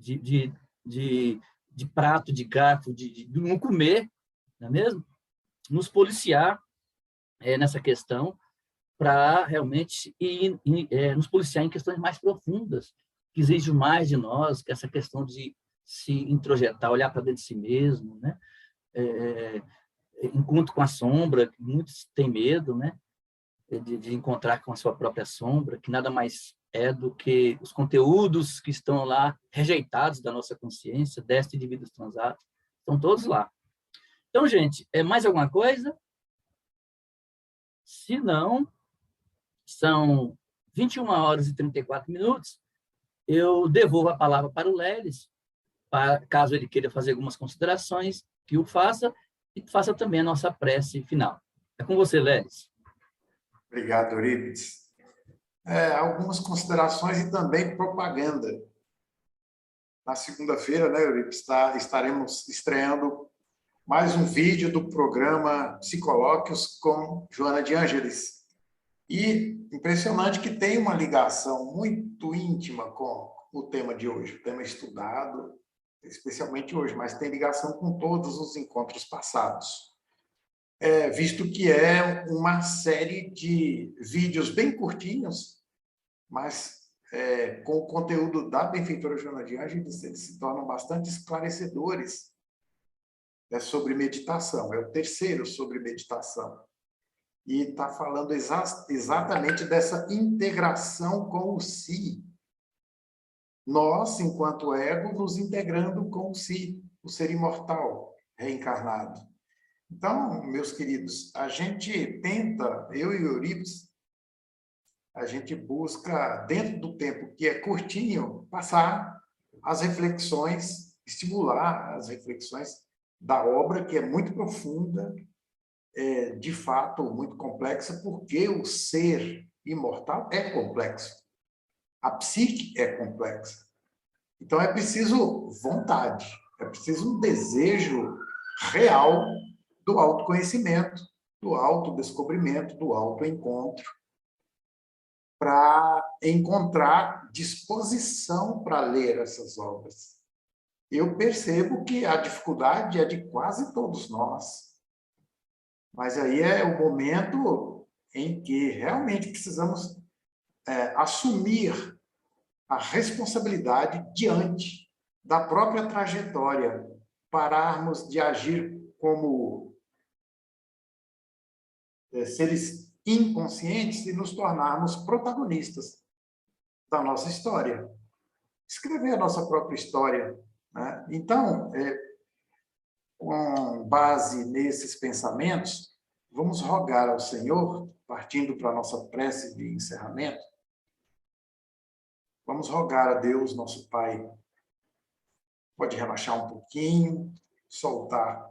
de prato, de garfo, de não comer, não é mesmo? Nos policiar nessa questão para realmente nos policiar em questões mais profundas, que exigem mais de nós, que essa questão de se introjetar, olhar para dentro de si mesmo, né? Encontro com a sombra, muitos têm medo, né? de encontrar com a sua própria sombra, que nada mais é do que os conteúdos que estão lá rejeitados da nossa consciência, deste indivíduos transatos, estão todos lá. Então, gente, mais alguma coisa? Se não, são 21h34. Eu devolvo a palavra para o Lelis, caso ele queira fazer algumas considerações, que o faça, e faça também a nossa prece final. É com você, Lelis. Obrigado, Eurípides. Algumas considerações e também propaganda. Na segunda-feira, né, Eurípides, estaremos estreando mais um vídeo do programa Psicolóquios com Joana de Ângeles. E impressionante que tem uma ligação muito íntima com o tema de hoje, o tema estudado, especialmente hoje, mas tem ligação com todos os encontros passados. Visto que é uma série de vídeos bem curtinhos, mas com o conteúdo da benfeitora Joana de Ângeles, eles se tornam bastante esclarecedores. Sobre meditação, é o terceiro sobre meditação. E está falando exatamente dessa integração com o si. Nós, enquanto ego, nos integrando com o si, o ser imortal, reencarnado. Então, meus queridos, a gente tenta, eu e o Eurípides, a gente busca, dentro do tempo que é curtinho, passar as reflexões, estimular as reflexões da obra, que é muito profunda, de fato, muito complexa, porque o ser imortal é complexo. A psique é complexa. Então, é preciso vontade, é preciso um desejo real do autoconhecimento, do autodescobrimento, do autoencontro, para encontrar disposição para ler essas obras. Eu percebo que a dificuldade é de quase todos nós. Mas aí é o momento em que realmente precisamos assumir a responsabilidade diante da própria trajetória, pararmos de agir como seres inconscientes e nos tornarmos protagonistas da nossa história. Escrever a nossa própria história, né? Então, com base nesses pensamentos, vamos rogar ao Senhor, partindo para a nossa prece de encerramento, vamos rogar a Deus, nosso Pai. Pode relaxar um pouquinho, soltar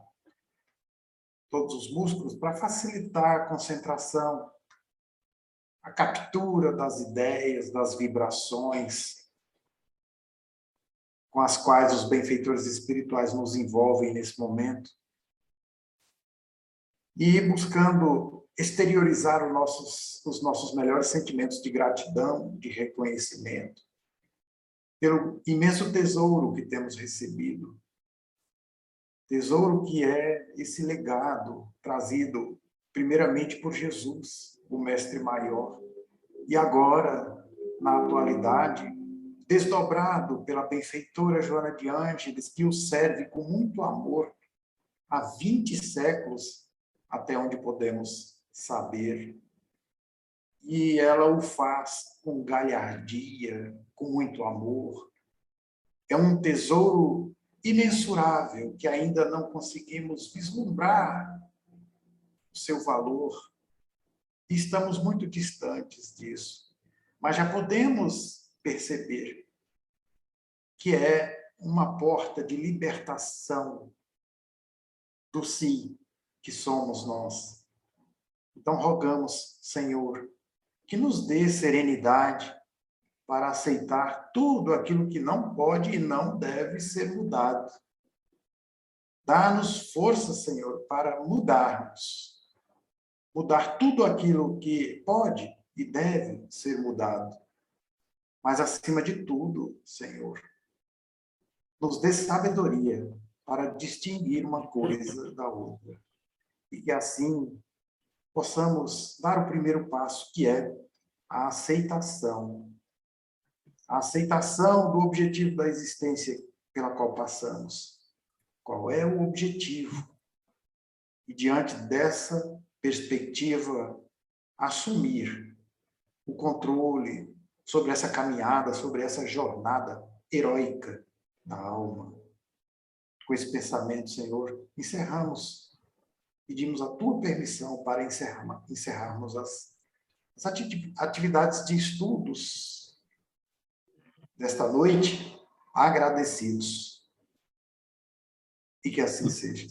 todos os músculos para facilitar a concentração, a captura das ideias, das vibrações com as quais os benfeitores espirituais nos envolvem nesse momento. E buscando exteriorizar os nossos melhores sentimentos de gratidão, de reconhecimento, pelo imenso tesouro que temos recebido. Tesouro que é esse legado trazido primeiramente por Jesus, o Mestre Maior, e agora, na atualidade, desdobrado pela benfeitora Joana de Ângeles, que o serve com muito amor há 20 séculos, até onde podemos saber. E ela o faz com galhardia, com muito amor. É um tesouro imensurável que ainda não conseguimos vislumbrar o seu valor. E estamos muito distantes disso. Mas já podemos perceber que é uma porta de libertação do si que somos nós. Então, rogamos, Senhor, que nos dê serenidade para aceitar tudo aquilo que não pode e não deve ser mudado. Dá-nos força, Senhor, para mudarmos. Mudar tudo aquilo que pode e deve ser mudado. Mas, acima de tudo, Senhor, nos dê sabedoria para distinguir uma coisa da outra. E que assim possamos dar o primeiro passo, que é a aceitação. A aceitação do objetivo da existência pela qual passamos. Qual é o objetivo? E diante dessa perspectiva assumir o controle sobre essa caminhada, sobre essa jornada heróica da alma. Com esse pensamento, Senhor, pedimos a tua permissão para encerrarmos as atividades de estudos desta noite, agradecidos. E que assim seja.